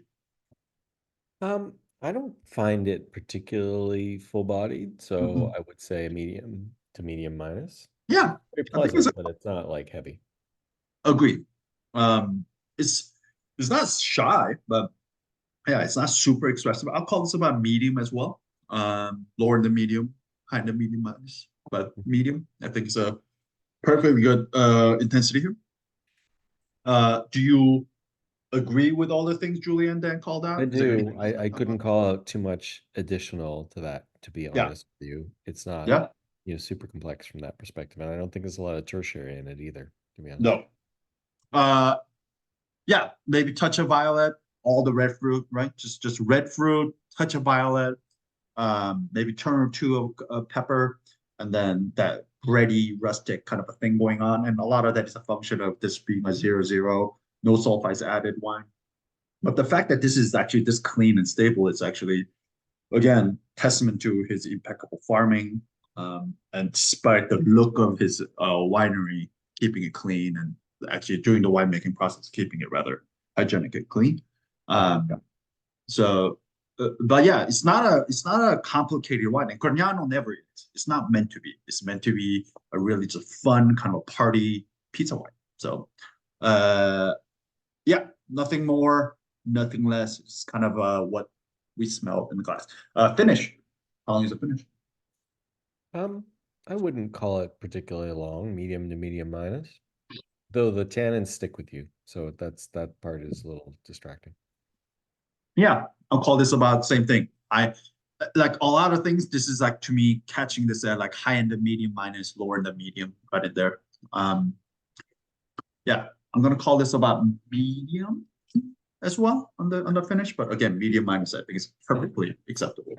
B: I don't find it particularly full-bodied, so I would say medium to medium minus.
A: Yeah,
B: Very
A: I think
B: pleasant, but it's not like heavy.
A: agreed. It's not shy, but yeah, it's not super expressive. I'll call this about medium as well. lower in the medium, high in the medium minus, but medium, I think is a perfectly good intensity here. Do you agree with all the things Julian Dan called out?
B: I
A: Is there
B: do.
A: anything else
B: I couldn't call out too much additional to that, to be
A: Yeah.
B: honest with you. It's not,
A: Yeah,
B: super complex from that perspective. And I don't think there's a lot of tertiary in it either, to be honest.
A: no. Yeah, maybe touch of violet, all the red fruit, right? Just red fruit, touch of violet, maybe turn or two of pepper, and then that bready, rustic kind of a thing going on. And a lot of that is a function of this being a 0-0, no sulfites added wine. But the fact that this is actually this clean and stable is actually, again, testament to his impeccable farming, and despite the look of his winery, keeping it clean, and actually during the winemaking process, keeping it rather hygienic and clean. So, but yeah, it's not a complicated wine, and Gragnano never is. It's not meant to be. It's meant to be a really just fun kind of a party pizza wine. So, yeah, nothing more, nothing less. It's kind of what we smell in the glass. Finish. How long is it finish?
B: I wouldn't call it particularly long, medium to medium minus. Though the tannins stick with you, so that part is a little distracting.
A: Yeah, I'll call this about the same thing. I like a lot of things. This is like, to me, catching this at like high end of medium minus, lower end of medium, right in there. Yeah, I'm gonna call this about medium as well on the finish, but again, medium minus I think is perfectly acceptable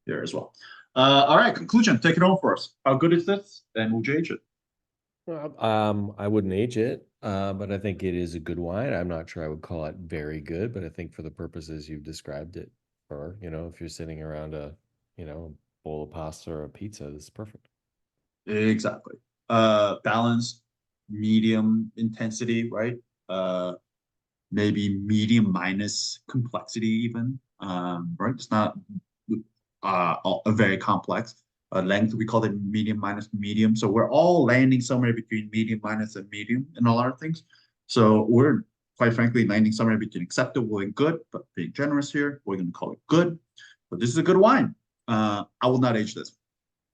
A: there as well. All right, conclusion. Take it home for us. How good is this? And would you age it?
B: I wouldn't age it, but I think it is a good wine. I'm not sure I would call it very good, but I think for the purposes you've described it, or if you're sitting around a bowl of pasta or a pizza, this is perfect.
A: Exactly. Balanced, medium intensity, right? Maybe medium minus complexity even. Right? It's not a very complex. Length, we call it medium minus medium. So we're all landing somewhere between medium minus and medium in a lot of things. So we're quite frankly landing somewhere between acceptable and good, but being generous here, we're going to call it good. But this is a good wine. I will not age this.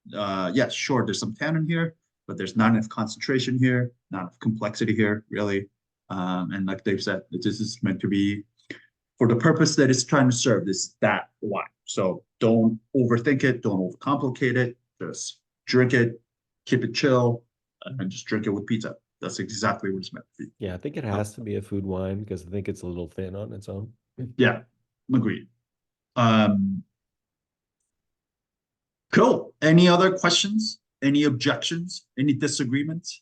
A: Yes, sure, there's some tannin here, but there's not enough concentration here, not enough complexity here, really. And like Dave said, this is meant to be for the purpose that it's trying to serve, that wine. So don't overthink it, don't overcomplicate it, just drink it, keep it chill, and just drink it with pizza. That's exactly what it's meant to be.
B: Yeah, I think it has to be a food wine because I think it's a little thin on its own.
A: Yeah, agreed. Cool. Any other questions? Any objections? Any disagreements?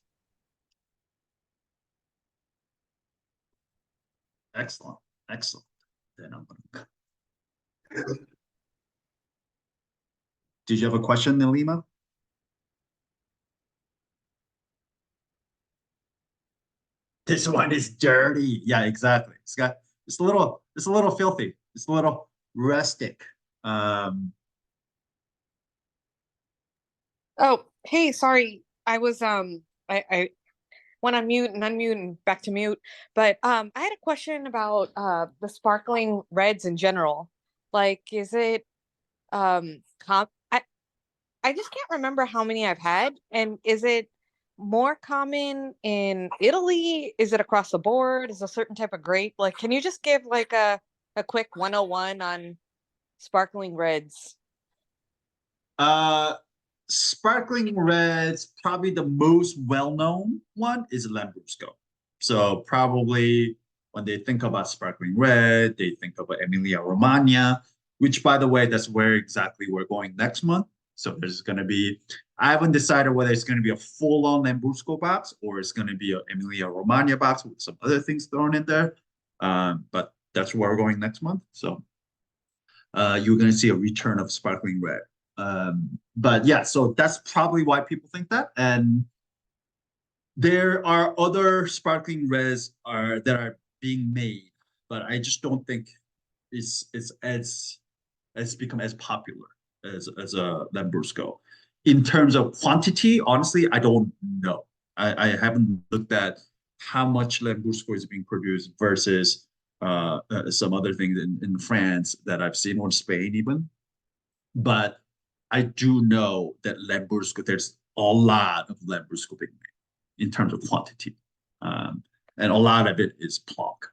A: Excellent. Excellent. Then I'm gonna... Did you have a question, Nilima? This one is dirty. Yeah, exactly. It's a little filthy. It's a little rustic.
I: Oh, hey, sorry. I was I went on mute and unmute and back to mute. But I had a question about the sparkling reds in general. Like, is it I just can't remember how many I've had, and is it more common in Italy? Is it across the board? Is a certain type of grape? Like, can you just give like a quick 101 on sparkling reds?
A: Sparkling reds, probably the most well-known one is Lambrusco. So probably when they think about sparkling red, they think about Emilia Romagna, which, by the way, that's where exactly we're going next month. So there's going to be, I haven't decided whether it's going to be a full-on Lambrusco box or it's going to be an Emilia Romagna box with some other things thrown in there. But that's where we're going next month. So you're going to see a return of sparkling red. But yeah, so that's probably why people think that. And there are other sparkling reds that are being made, but I just don't think it's become as popular as a Lambrusco. In terms of quantity, honestly, I don't know. I haven't looked at how much Lambrusco is being produced versus some other things in France that I've seen, or Spain even. but I do know that Lambrusco, there's a lot of Lambrusco being made in terms of quantity. And a lot of it is pluck.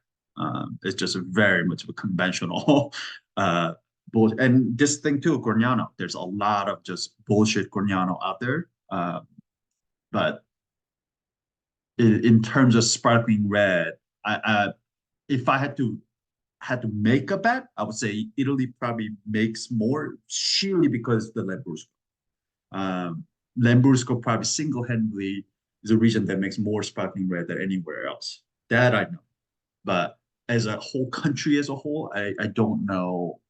A: It's just a very much of a conventional and this thing too, Gragnano. There's a lot of just bullshit Gragnano out there. But in terms of sparkling red, if I had to make a bet, I would say Italy probably makes more sheerly because the Lambrusco. Lambrusco probably single-handedly is a region that makes more sparkling red than anywhere else. That I know. But as a whole country as a whole, I don't know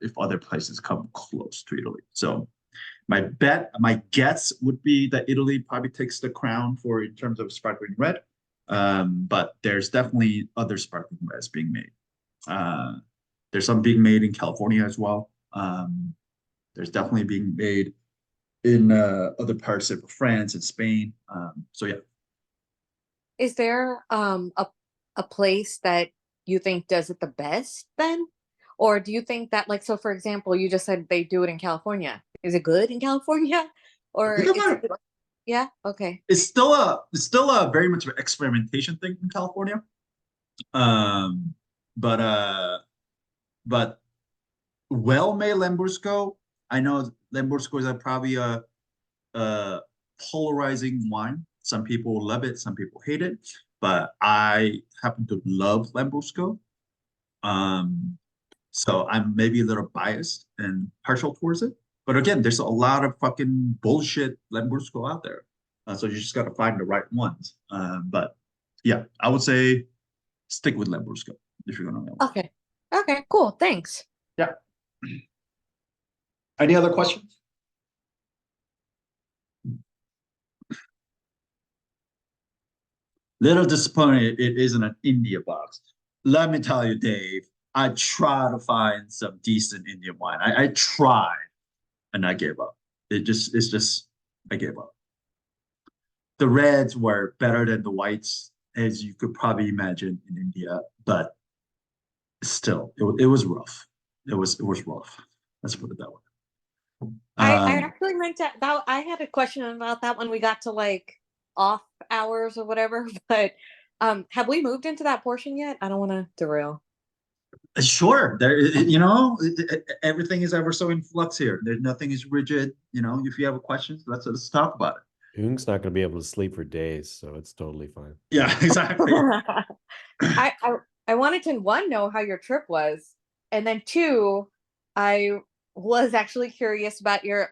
A: if other places come close to Italy. So my guess would be that Italy probably takes the crown for in terms of sparkling red. But there's definitely other sparkling reds being made. There's some being made in California as well. There's definitely being made in other parts of France and Spain. So yeah.
I: Is there a place that you think does it the best then? Or do you think that, like, so for example, you just said they do it in California. Is it good in California? Or yeah, okay.
A: It's still a very much of an experimentation thing in California. But well-made Lambrusco, I know Lambrusco is probably a polarizing wine. Some people love it, some people hate it, but I happen to love Lambrusco. So I'm maybe a little biased and partial towards it. But again, there's a lot of fucking bullshit Lambrusco out there. So you just got to find the right ones. But yeah, I would say stick with Lambrusco if you're going to know.
I: Okay. Okay, cool. Thanks.
A: Yeah. Any other questions? Little disappointed it isn't an India box. Let me tell you, Dave, I tried to find some decent Indian wine. I tried and I gave up. I gave up. The reds were better than the whites, as you could probably imagine in India, but still, it was rough. It was rough. Let's put it that way.
I: I actually meant to, I had a question about that when we got to like off hours or whatever, but have we moved into that portion yet? I don't want to derail.
A: Sure, everything is ever so in flux here. There's nothing is rigid. If you have a question, let's talk about it.
B: Woong's not going to be able to sleep for days, so it's totally fine.
A: Yeah, exactly.
I: I wanted to, one, know how your trip was, and then two, I was actually curious about your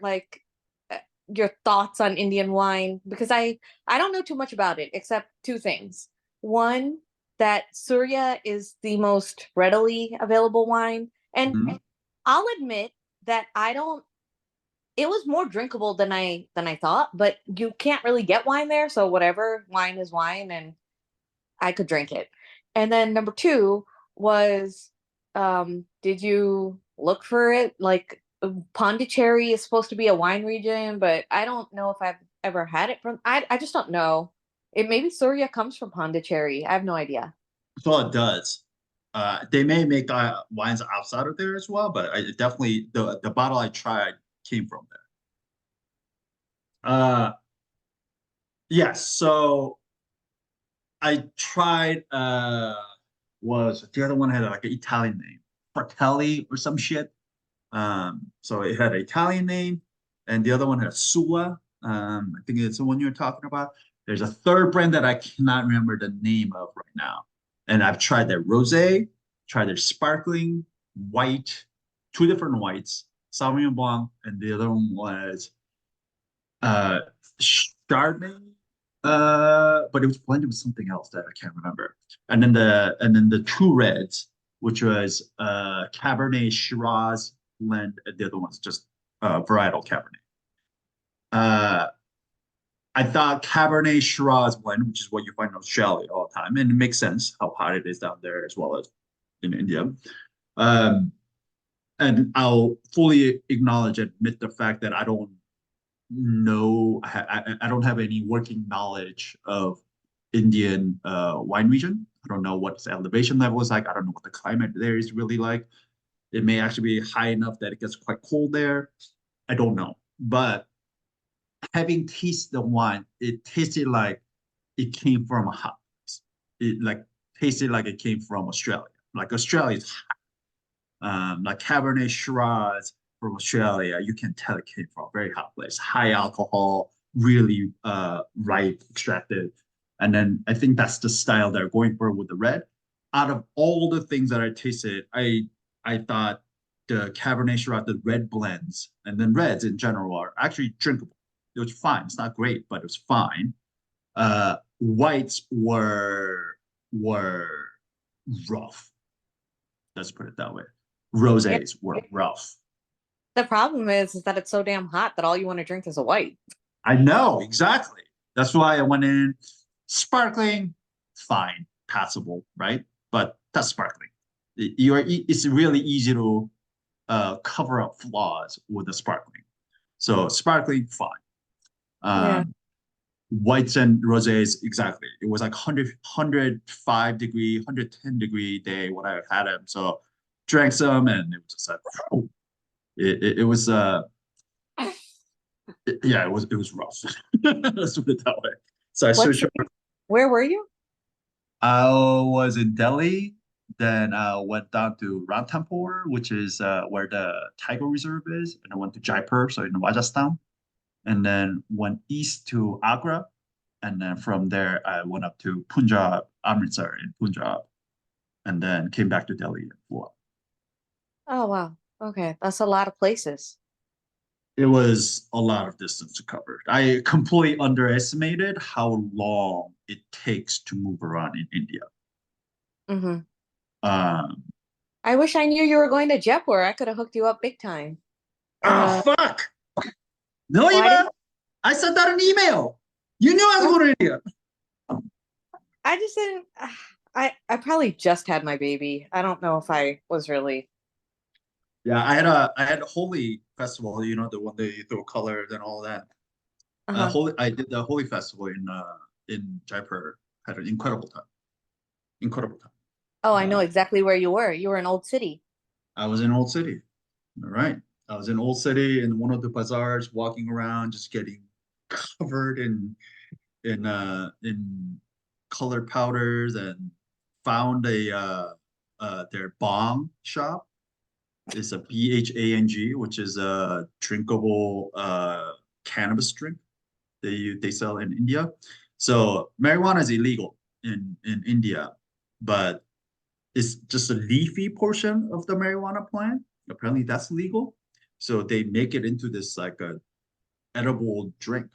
I: thoughts on Indian wine, because I don't know too much about it except two things. One, that Surya is the most readily available wine, and I'll admit that it was more drinkable than I thought, but you can't really get wine there, so whatever, wine is wine, and I could drink it. And then number two was, did you look for it? Like, Pondicherry is supposed to be a wine region, but I don't know if I've ever had it from. I just don't know. It maybe Surya comes from Pondicherry. I have no idea.
A: So it does. They may make wines outside of there as well, but I definitely the bottle I tried came from there. Yes. So I tried. Was the other one had like an Italian name, Fratelli or some shit. So it had an Italian name, and the other one had Sua. I think it's the one you're talking about. There's a third brand that I cannot remember the name of right now. And I've tried their rosé, tried their sparkling, white, two different whites, Sauvignon Blanc, and the other one was Chardonnay. But it was blended with something else that I can't remember. And then the two reds, which was Cabernet Shiraz blend, and the other one's just varietal Cabernet. I thought Cabernet Shiraz blend, which is what you find in Australia all the time, and it makes sense how hot it is down there as well as in India. And I'll fully acknowledge and admit the fact that I don't know, I don't have any working knowledge of Indian wine region. I don't know what its elevation level is like. I don't know what the climate there is really like. It may actually be high enough that it gets quite cold there. I don't know. But having tasted the wine, it tasted like it came from a hot place. It like tasted like it came from Australia. Like Australia is hot. Like Cabernet Shiraz from Australia, you can tell it came from a very hot place. High alcohol, really ripe, extracted. And then I think that's the style they're going for with the red. Out of all the things that I tasted, I thought the Cabernet Shiraz, the red blends, and then reds in general are actually drinkable. It was fine. It's not great, but it was fine. Whites were rough. Let's put it that way. Rosés were rough.
I: The problem is that it's so damn hot that all you want to drink is a white.
A: I know, exactly. That's why I went in sparkling, fine, passable, right? But that's sparkling. It's really easy to cover up flaws with the sparkling. So sparkling, fine.
I: Yeah.
A: Whites and rosés, exactly. It was like 105 degree, 110 degree day when I had them. So drank some and it was just like, it was yeah, it was rough. Let's put it that way. So I switched.
I: Where were you?
A: I was in Delhi, then went down to Ranthambore, which is where the tiger reserve is, and I went to Jaipur, so in Rajasthan, and then went east to Agra, and then from there I went up to Punjab, Amritsar in Punjab, and then came back to Delhi and flew out.
I: Oh wow. Okay, that's a lot of places.
A: It was a lot of distance to cover. I completely underestimated how long it takes to move around in India.
I: Mm-hmm. I wish I knew you were going to Jaipur. I could have hooked you up big time.
A: Oh, fuck! No, I sent out an email. You knew I was going to India.
I: I just didn't. I probably just had my baby. I don't know if I was really.
A: Yeah, I had a Holi festival. You know, the one they throw colors and all that. I did the Holi festival in Jaipur. Had an incredible time. Incredible time.
I: Oh, I know exactly where you were. You were in Old City.
A: I was in Old City. All right. I was in Old City in one of the bazaars, walking around, just getting covered in colored powders, and found their bong shop. It's a BHANG, which is a drinkable cannabis drink they sell in India. So marijuana is illegal in India, but it's just a leafy portion of the marijuana plant. Apparently that's legal. So they make it into this like a edible drink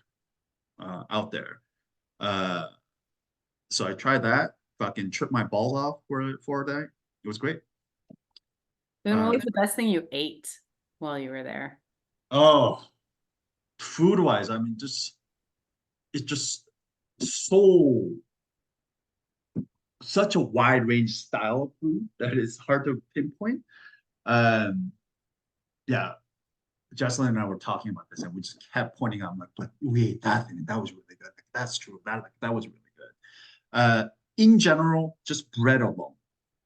A: out there. So I tried that, fucking tripped my balls off for a day. It was great.
E: Then what was the best thing you ate while you were there?
A: Oh, food wise, I mean, it's just such a wide range style of food that it's hard to pinpoint. Yeah, Jocelyn and I were talking about this, and we just kept pointing out, like, but we ate that thing, and that was really good. Like, that's true. That was really good. In general, just bread alone.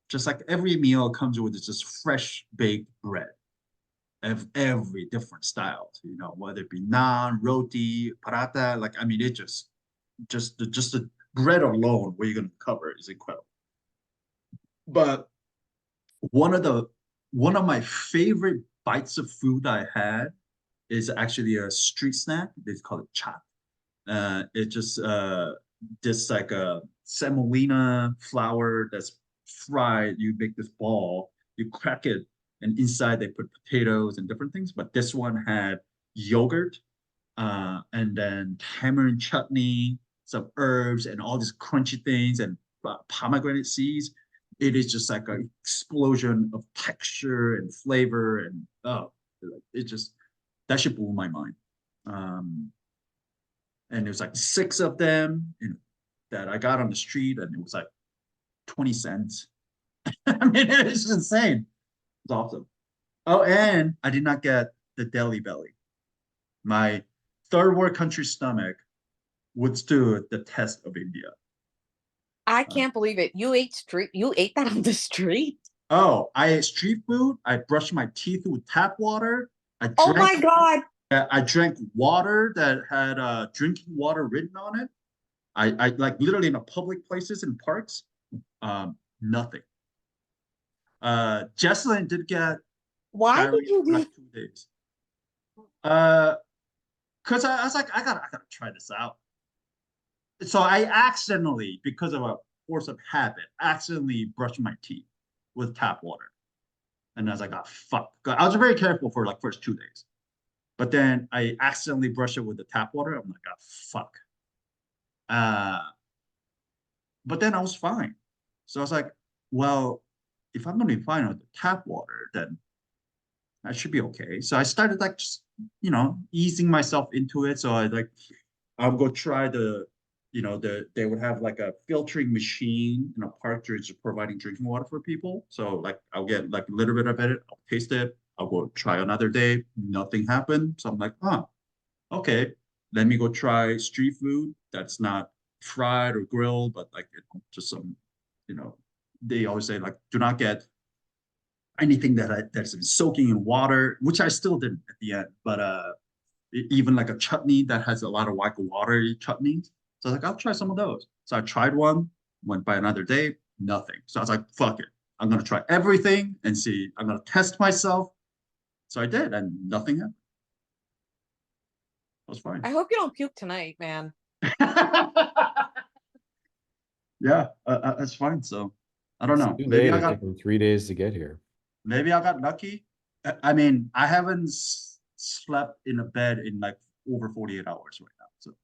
A: Just like every meal comes with just fresh baked bread of every different style, you know, whether it be naan, roti, paratha. Like, I mean, it just the bread alone, what you're gonna cover is incredible. But one of my favorite bites of food I had is actually a street snack. They call it chaat. It just this like a semolina flour that's fried. You make this ball, you crack it, and inside they put potatoes and different things. But this one had yogurt, and then tamarind chutney, some herbs, and all these crunchy things, and pomegranate seeds. It is just like an explosion of texture and flavor, and it just, that shit blew my mind. And it was like 6 of them, you know, that I got on the street, and it was like 20 cents. I mean, it's insane. It's awesome. Oh, and I did not get the deli belly. My third world country stomach withstood the test of India.
I: I can't believe it. You ate that on the street?
A: Oh, I ate street food. I brushed my teeth with tap water. I
I: Oh
A: drank
I: my God.
A: I drank water that had drinking water written on it. I like literally in a public places and parks. Nothing. Jesselyn did get
I: Why did
A: diarrhea
I: you
A: for like
I: do?
A: 2 days. Because I was like, I gotta try this out. So I accidentally, because of a force of habit, accidentally brushed my teeth with tap water. And I was like, oh fuck. I was very careful for like first 2 days. But then I accidentally brushed it with the tap water. I'm like, oh fuck. But then I was fine. So I was like, well, if I'm gonna be fine with the tap water, then I should be okay. So I started like just, easing myself into it. So I'll go try they would have like a filtering machine in a park just providing drinking water for people. So like I'll get like a little bit of it, I'll taste it, I'll go try another day, nothing happened. So I'm like, okay, let me go try street food that's not fried or grilled, but like just some, they always say like do not get anything that's been soaking in water, which I still didn't at the end. But even like a chutney that has a lot of like watery chutneys. So I was like, I'll try some of those. So I tried one, went by another day, nothing. So I was like, fuck it. I'm gonna try everything and see. I'm gonna test myself. So I did, and nothing happened. It was fine.
I: I hope you don't puke tonight, man.
A: Yeah, that's fine. So I don't know.
B: Too
A: Maybe
B: late.
A: I
B: It
A: got
B: took them 3 days to get here.
A: maybe I got lucky. I mean, I haven't slept in a bed in like over 48 hours right now. So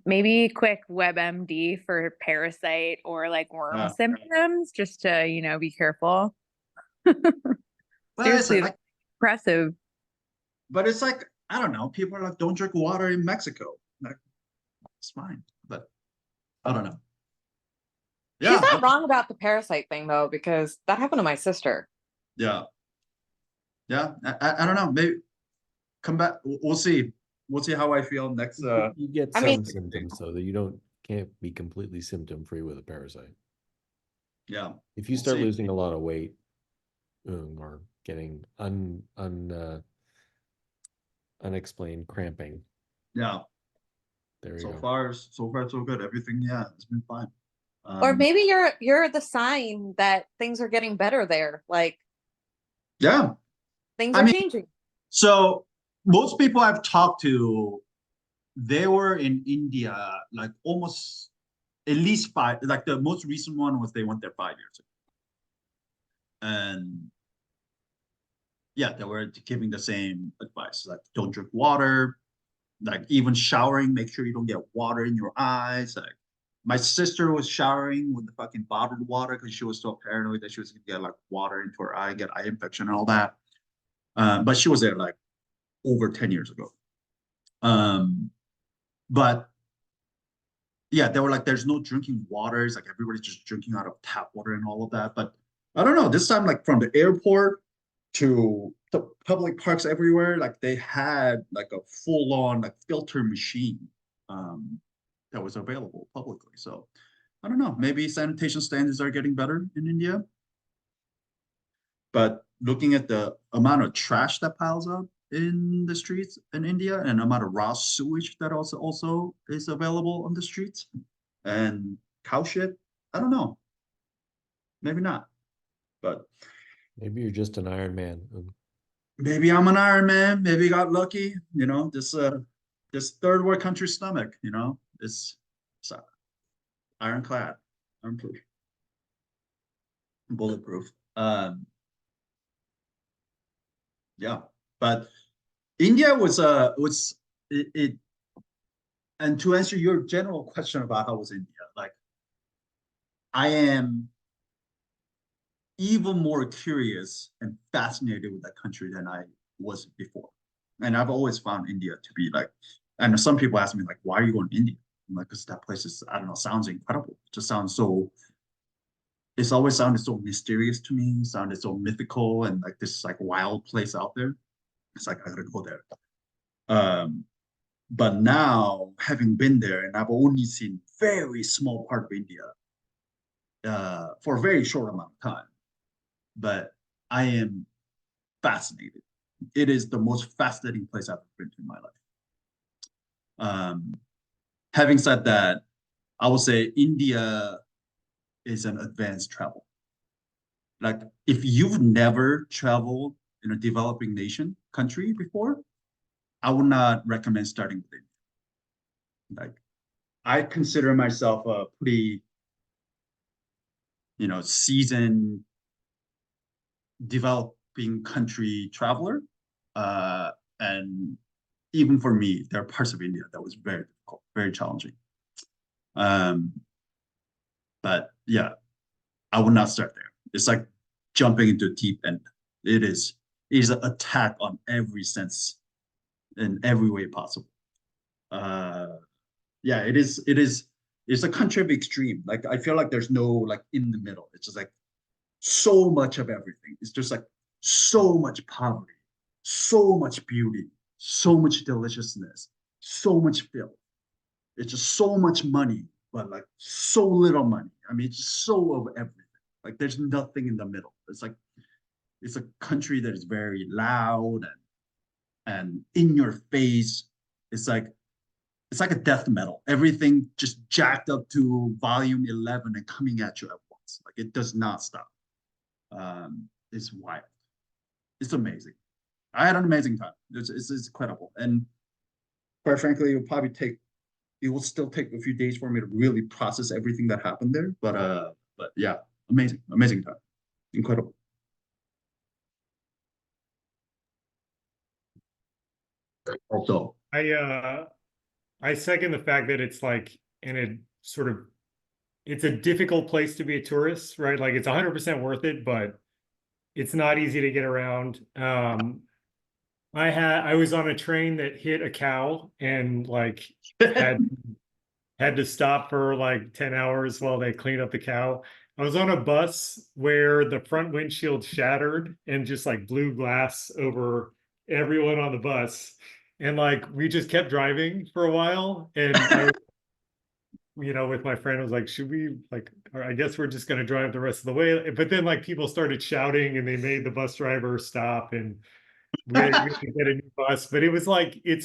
J: Maybe quick WebMD for parasite or like worm symptoms, just to, be careful. Seriously,
A: like,
J: impressive.
A: but it's like, I don't know. People are like, don't drink water in Mexico. Like, it's fine. But I don't know.
I: She's not wrong about the parasite thing though, because that happened to my sister.
A: Yeah. Yeah. I don't know. Maybe come back. We'll see. We'll see how I feel next.
B: You get some symptoms so that you can't be completely symptom free with a parasite.
A: Yeah.
B: If you start losing a lot of weight, or getting unexplained cramping.
A: Yeah.
B: There you go.
A: So far, so good. Everything, it's been fine.
I: Or maybe you're the sign that things are getting better there. Like,
A: yeah,
I: things are changing.
A: So most people I've talked to, they were in India like almost at least 5. Like the most recent one was they went there 5 years ago, and yeah, they were giving the same advice, like don't drink water, like even showering, make sure you don't get water in your eyes. Like my sister was showering with the fucking bottled water because she was so paranoid that she was gonna get like water into her eye, get eye infection and all that. But she was there like over 10 years ago. But yeah, they were like, there's no drinking water. It's like everybody's just drinking out of tap water and all of that. But I don't know, this time, like from the airport to the public parks everywhere, like they had like a full-on like filter machine that was available publicly. So I don't know, maybe sanitation standards are getting better in India. But looking at the amount of trash that piles up in the streets in India and the amount of raw sewage that also is available on the streets and cow shit, I don't know. Maybe not. But
B: maybe you're just an Iron Man.
A: Maybe I'm an Iron Man. Maybe got lucky. This third world country stomach, it's ironclad, ironproof, bulletproof. Yeah, but India was it. And to answer your general question about how was India, like I am even more curious and fascinated with that country than I was before. And I've always found India to be like, and some people ask me like, why are you going to India? I'm like, because that place is, I don't know, sounds incredible. It just sounds so, it's always sounded so mysterious to me, sounded so mythical and like this like wild place out there. It's like, I gotta go there. But now having been there and I've only seen very small part of India, for a very short amount of time, but I am fascinated. It is the most fascinating place I've ever been to in my life. Having said that, I will say India is an advanced travel. Like if you've never traveled in a developing country before, I would not recommend starting with India. Like I consider myself a pretty, seasoned developing country traveler. And even for me, there are parts of India that was very difficult, very challenging. But yeah, I would not start there. It's like jumping into a deep end. It is an attack on every sense in every way possible. Yeah, it's a country of extreme. Like I feel like there's no like in the middle. It's just like so much of everything. It's just like so much poverty, so much beauty, so much deliciousness, so much filth. It's just so much money, but like so little money. I mean, it's just so of everything. Like there's nothing in the middle. It's like it's a country that is very loud and in your face. It's like a death metal. Everything just jacked up to volume 11 and coming at you at once. Like it does not stop. It's wild. It's amazing. I had an amazing time. It's incredible. And quite frankly, it will still take a few days for me to really process everything that happened there. But yeah, amazing time. Incredible. Also,
F: I second the fact that it's like it's a difficult place to be a tourist, right? Like it's 100% worth it, but it's not easy to get around. I was on a train that hit a cow and like had to stop for like 10 hours while they cleaned up the cow. I was on a bus where the front windshield shattered and just like blew glass over everyone on the bus. And like we just kept driving for a while, and I with my friend, I was like, should we I guess we're just gonna drive the rest of the way. But then like people started shouting and they made the bus driver stop, and we had to get a new bus. But it was like I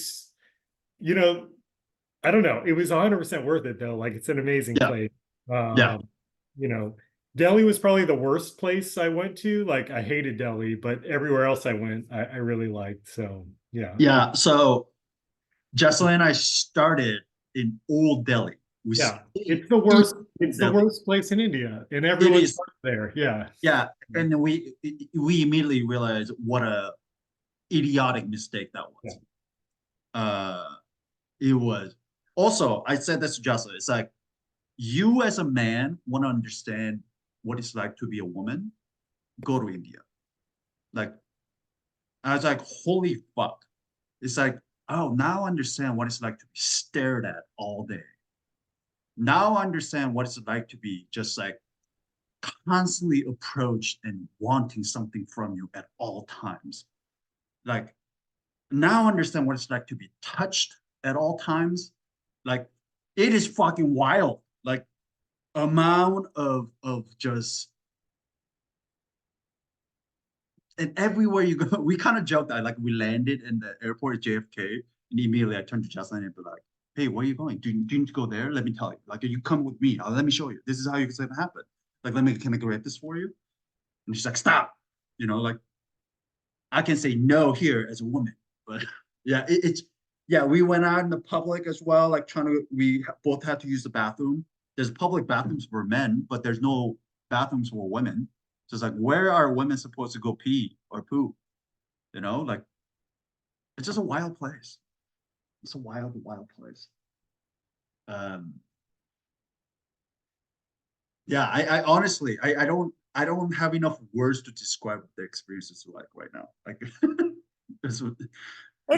F: don't know. It was 100% worth it though. Like it's an amazing place.
A: yeah.
F: Delhi was probably the worst place I went to. Like I hated Delhi, but everywhere else I went, I really liked. So yeah.
A: Yeah. So Jesselyn and I started in Old Delhi.
F: It's the worst. It's the worst place in India, and everyone's there. Yeah.
A: Yeah, and we immediately realized what a idiotic mistake that was. Yeah. It was. Also, I said this to Jesselyn. It's like you as a man want to understand what it's like to be a woman, go to India. Like, I was like, holy fuck. It's like, oh, now I understand what it's like to be stared at all day. Now I understand what it's like to be just like constantly approached and wanting something from you at all times. Like, now I understand what it's like to be touched at all times. Like, it is fucking wild. Like, amount of just, and everywhere you go, we kind of joked that like we landed in the airport at JFK, and immediately I turned to Jocelyn and be like, hey, where are you going? Do you need to go there? Let me tell you. Like, you come with me. Let me show you. This is how it's gonna happen. Like, can I grab this for you? And she's like, stop. Like I can say no here as a woman, but yeah, we went out in the public as well, like we both had to use the bathroom. There's public bathrooms for men, but there's no bathrooms for women. So it's like, where are women supposed to go pee or poo? Like it's just a wild place. It's a wild place. Yeah, I honestly, I don't have enough words to describe what the experiences are like right now. Like,
I: it's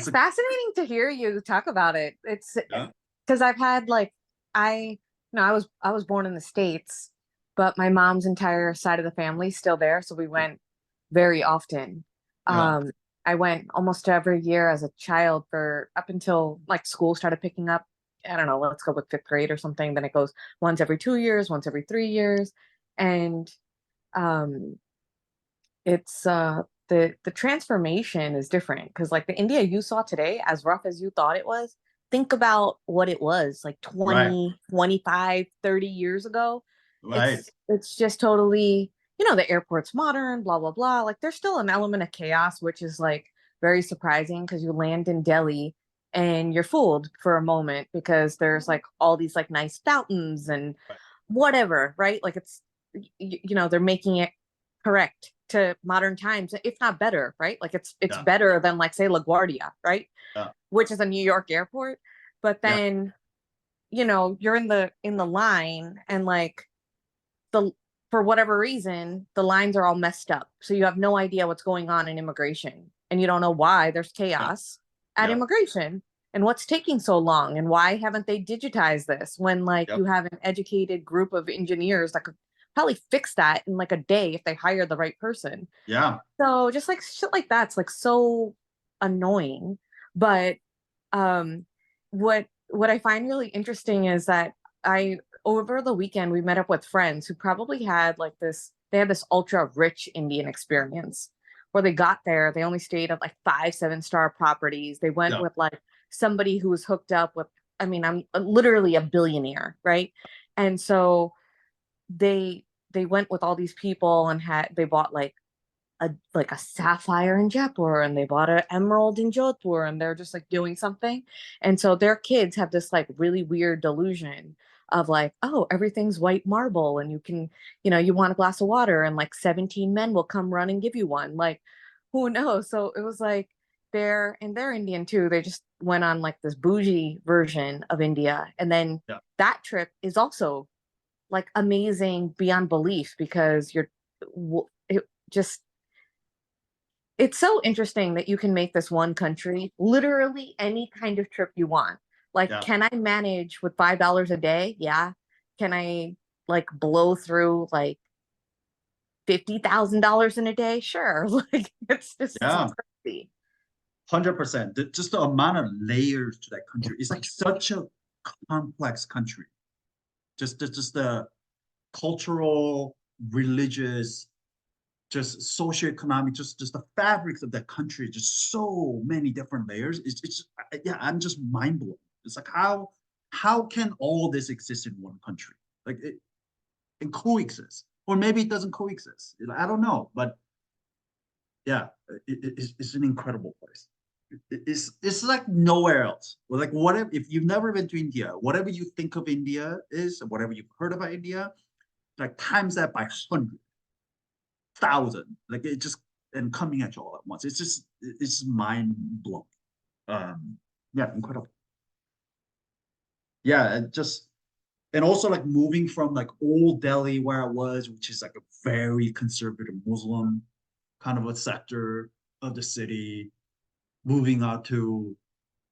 I: fascinating to hear you talk about it. It's because I've had I was born in the States, but my mom's entire side of the family's still there, so we went very often. Yeah. I went almost every year as a child for up until like school started picking up. I don't know, let's go with 5th grade or something. Then it goes once every 2 years, once every 3 years. And it's the transformation is different because like the India you saw today, as rough as you thought it was, think about what it was like 20, 25, 30 years ago.
A: Right.
I: It's just totally, you know, the airport's modern, blah, blah, blah. Like there's still an element of chaos, which is like very surprising because you land in Delhi and you're fooled for a moment because there's like all these like nice fountains and whatever, right? Like it's, you know, they're making it correct to modern times, if not better, right? Like it's better than like say LaGuardia, right? Which is a New York airport. But then, you know, you're in the line and like for whatever reason, the lines are all messed up. So you have no idea what's going on in immigration. And you don't know why there's chaos at immigration and what's taking so long and why haven't they digitized this when like you have an educated group of engineers that could probably fix that in like a day if they hire the right person.
A: Yeah.
I: So just like shit like that's like so annoying. But what I find really interesting is that over the weekend we met up with friends who probably had like they had this ultra rich Indian experience where they got there, they only stayed at like 5-7-star properties. They went with like somebody who was hooked up with, I mean, I'm literally a billionaire, right? And so they went with all these people and they bought like a sapphire in Jaipur and they bought an emerald in Jodhpur and they're just like doing something. And so their kids have this like really weird delusion of like, oh, everything's white marble and you can, you know, you want a glass of water and like 17 men will come run and give you one. Like, who knows? So it was like they're Indian too. They just went on like this bougie version of India. And then that trip is also like amazing beyond belief because it's so interesting that you can make this one country literally any kind of trip you want. Like, can I manage with $5 a day? Yeah. Can I like blow through like $50,000 in a day? Sure. Like it's just it's crazy.
A: 100%. Just the amount of layers to that country. It's like such a complex country. Just the cultural, religious, just socioeconomic, just the fabrics of that country, just so many different layers. It's I'm just mind blown. It's like how can all this exist in one country? Like it coexist, or maybe it doesn't coexist. I don't know, but yeah, it's an incredible place. It's like nowhere else. Well, like whatever, if you've never been to India, whatever you think of India is, whatever you've heard about India, like times that by 100,000, like it just and coming at you all at once. It's mind blowing. Yeah, incredible. Yeah, and also like moving from like old Delhi where I was, which is like a very conservative Muslim kind of a sector of the city, moving out to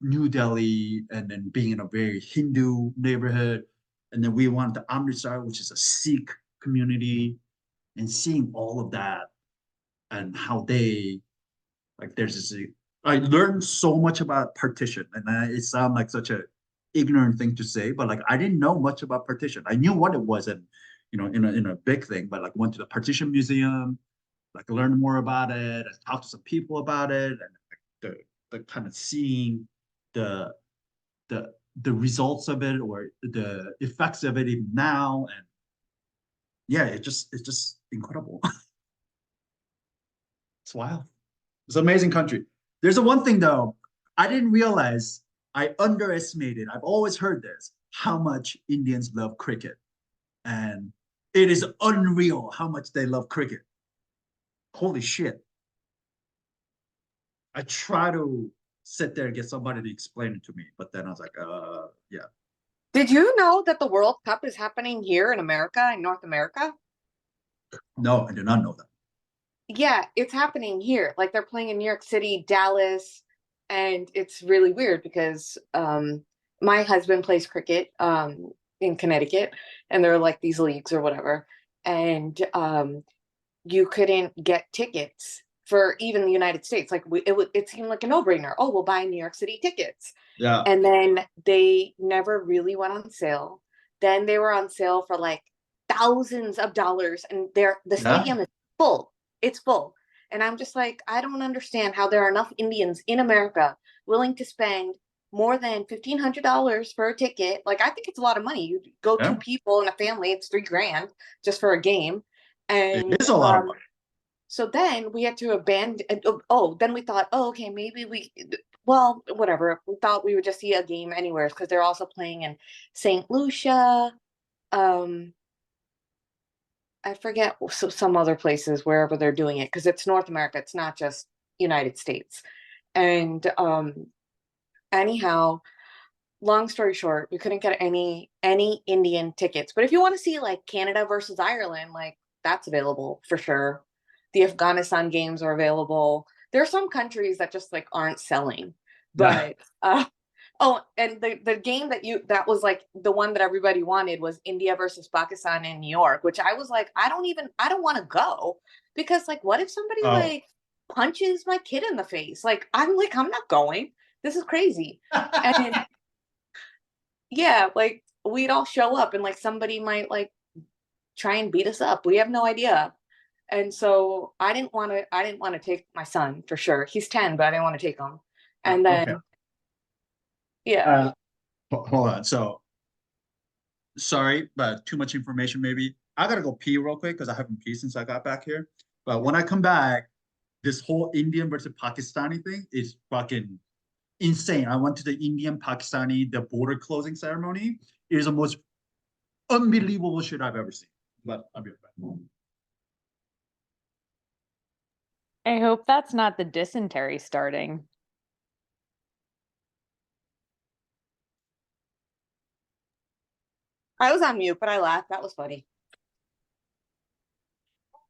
A: New Delhi and then being in a very Hindu neighborhood. And then we went to Amritsar, which is a Sikh community, and seeing all of that and how they, like there's this, I learned so much about partition, and it sounds like such a ignorant thing to say, but like I didn't know much about partition. I knew what it was and, you know, in a big thing, but like went to the partition museum, like learned more about it and talked to some people about it, and like, the kind of seeing the results of it or the effects of it even now. And yeah, it's just incredible. It's wild. It's an amazing country. There's a one thing though, I didn't realize, I underestimated, I've always heard this, how much Indians love cricket. And it is unreal how much they love cricket. Holy shit. I try to sit there and get somebody to explain it to me, but then I was like, yeah.
I: Did you know that the World Cup is happening here in America, in North America?
A: No, I did not know that.
I: Yeah, it's happening here. Like they're playing in New York City, Dallas, and it's really weird because my husband plays cricket in Connecticut, and there are like these leagues or whatever, and you couldn't get tickets for even the United States. Like it seemed like a no-brainer. Oh, we'll buy New York City tickets.
A: Yeah.
I: And then they never really went on sale. Then they were on sale for like thousands of dollars, and the stadium is full. It's full. And I'm just like, I don't understand how there are enough Indians in America willing to spend more than $1,500 for a ticket. Like, I think it's a lot of money. You go two people in a family, it's $3,000 just for a game. And
A: it is a lot of money.
I: So then we had to abandon. Then we thought, okay, maybe well, whatever. We thought we would just see a game anywhere because they're also playing in St. Lucia. I forget some other places wherever they're doing it, because it's North America. It's not just United States. And anyhow, long story short, we couldn't get any Indian tickets. But if you want to see like Canada versus Ireland, like that's available for sure. The Afghanistan games are available. There are some countries that just like aren't selling. But and the game that was like the one that everybody wanted was India versus Pakistan in New York, which I was like, I don't want to go, because like, what if somebody like punches my kid in the face? Like, I'm not going. This is crazy. And yeah, like we'd all show up and like somebody might like try and beat us up. We have no idea. And so I didn't want to take my son, for sure. He's 10, but I didn't want to take him. And then
A: hold on. So sorry, but too much information maybe. I gotta go pee real quick because I haven't peed since I got back here. But when I come back, this whole Indian versus Pakistani thing is fucking insane. I went to the Indian Pakistani, the border closing ceremony. It is the most unbelievable shit I've ever seen. But I'll be right back.
J: I hope that's not the dysentery starting.
I: I was on mute, but I laughed. That was funny.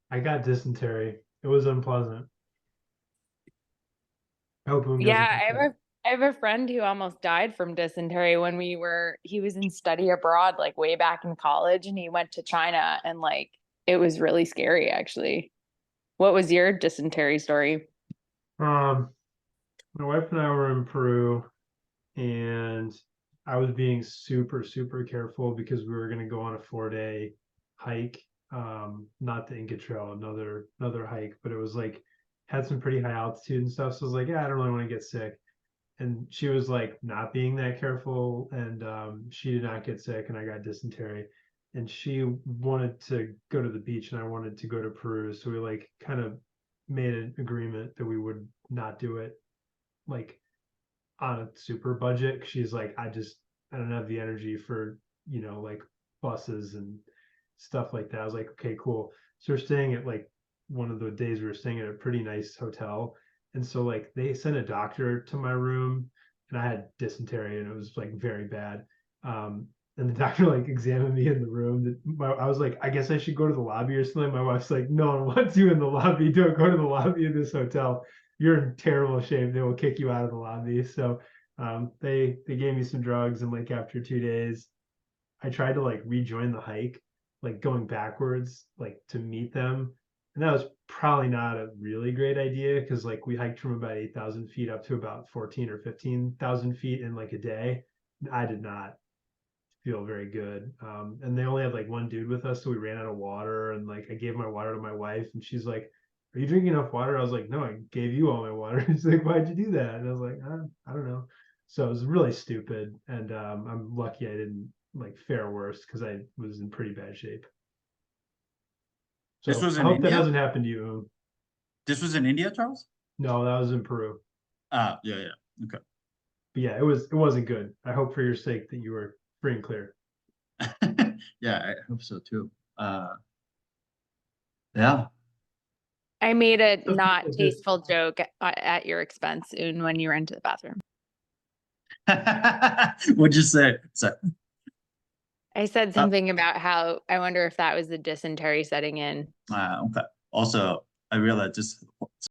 G: I got dysentery. It was unpleasant. I hope
J: I have a friend who almost died from dysentery when he was in study abroad, like way back in college, and he went to China, and like it was really scary actually. What was your dysentery story?
G: My wife and I were in Peru, and I was being super, super careful because we were going to go on a 4-day hike. Not the Inca Trail, another hike, but it was like had some pretty high altitude and stuff. So I was like, yeah, I don't really want to get sick. And she was like not being that careful, and she did not get sick, and I got dysentery. And she wanted to go to the beach, and I wanted to go to Peru. So we like kind of made an agreement that we would not do it like on a super budget. She's like, I don't have the energy for, like buses and stuff like that. I was like, okay, cool. So we're staying at like one of the days we were staying at a pretty nice hotel. And so like they sent a doctor to my room, and I had dysentery, and it was like very bad. And the doctor like examined me in the room. I was like, I guess I should go to the lobby or something. My wife's like, no one wants you in the lobby. Don't go to the lobby of this hotel. You're in terrible shape. They will kick you out of the lobby. So they gave me some drugs, and like after 2 days, I tried to like rejoin the hike, like going backwards, like to meet them. And that was probably not a really great idea, because like we hiked from about 8,000 feet up to about 14 or 15,000 feet in like a day. I did not feel very good. And they only had like one dude with us, so we ran out of water, and like I gave my water to my wife, and she's like, are you drinking enough water? I was like, no, I gave you all my water. She's like, why'd you do that? And I was like, I don't know. So it was really stupid, and I'm lucky I didn't like fare worse, because I was in pretty bad shape. So
A: This was
G: I
A: in
G: hope
A: India?
G: that doesn't happen to you.
A: This was in India, Charles?
G: No, that was in Peru.
A: Yeah. Okay.
G: But yeah, it wasn't good. I hope for your sake that you were free and clear.
A: Yeah, I hope so too. Yeah.
J: I made a not tasteful joke at your expense, Un, when you were into the bathroom.
A: What'd you say?
J: I said something about how I wonder if that was the dysentery setting in.
A: Okay. Also, I realized just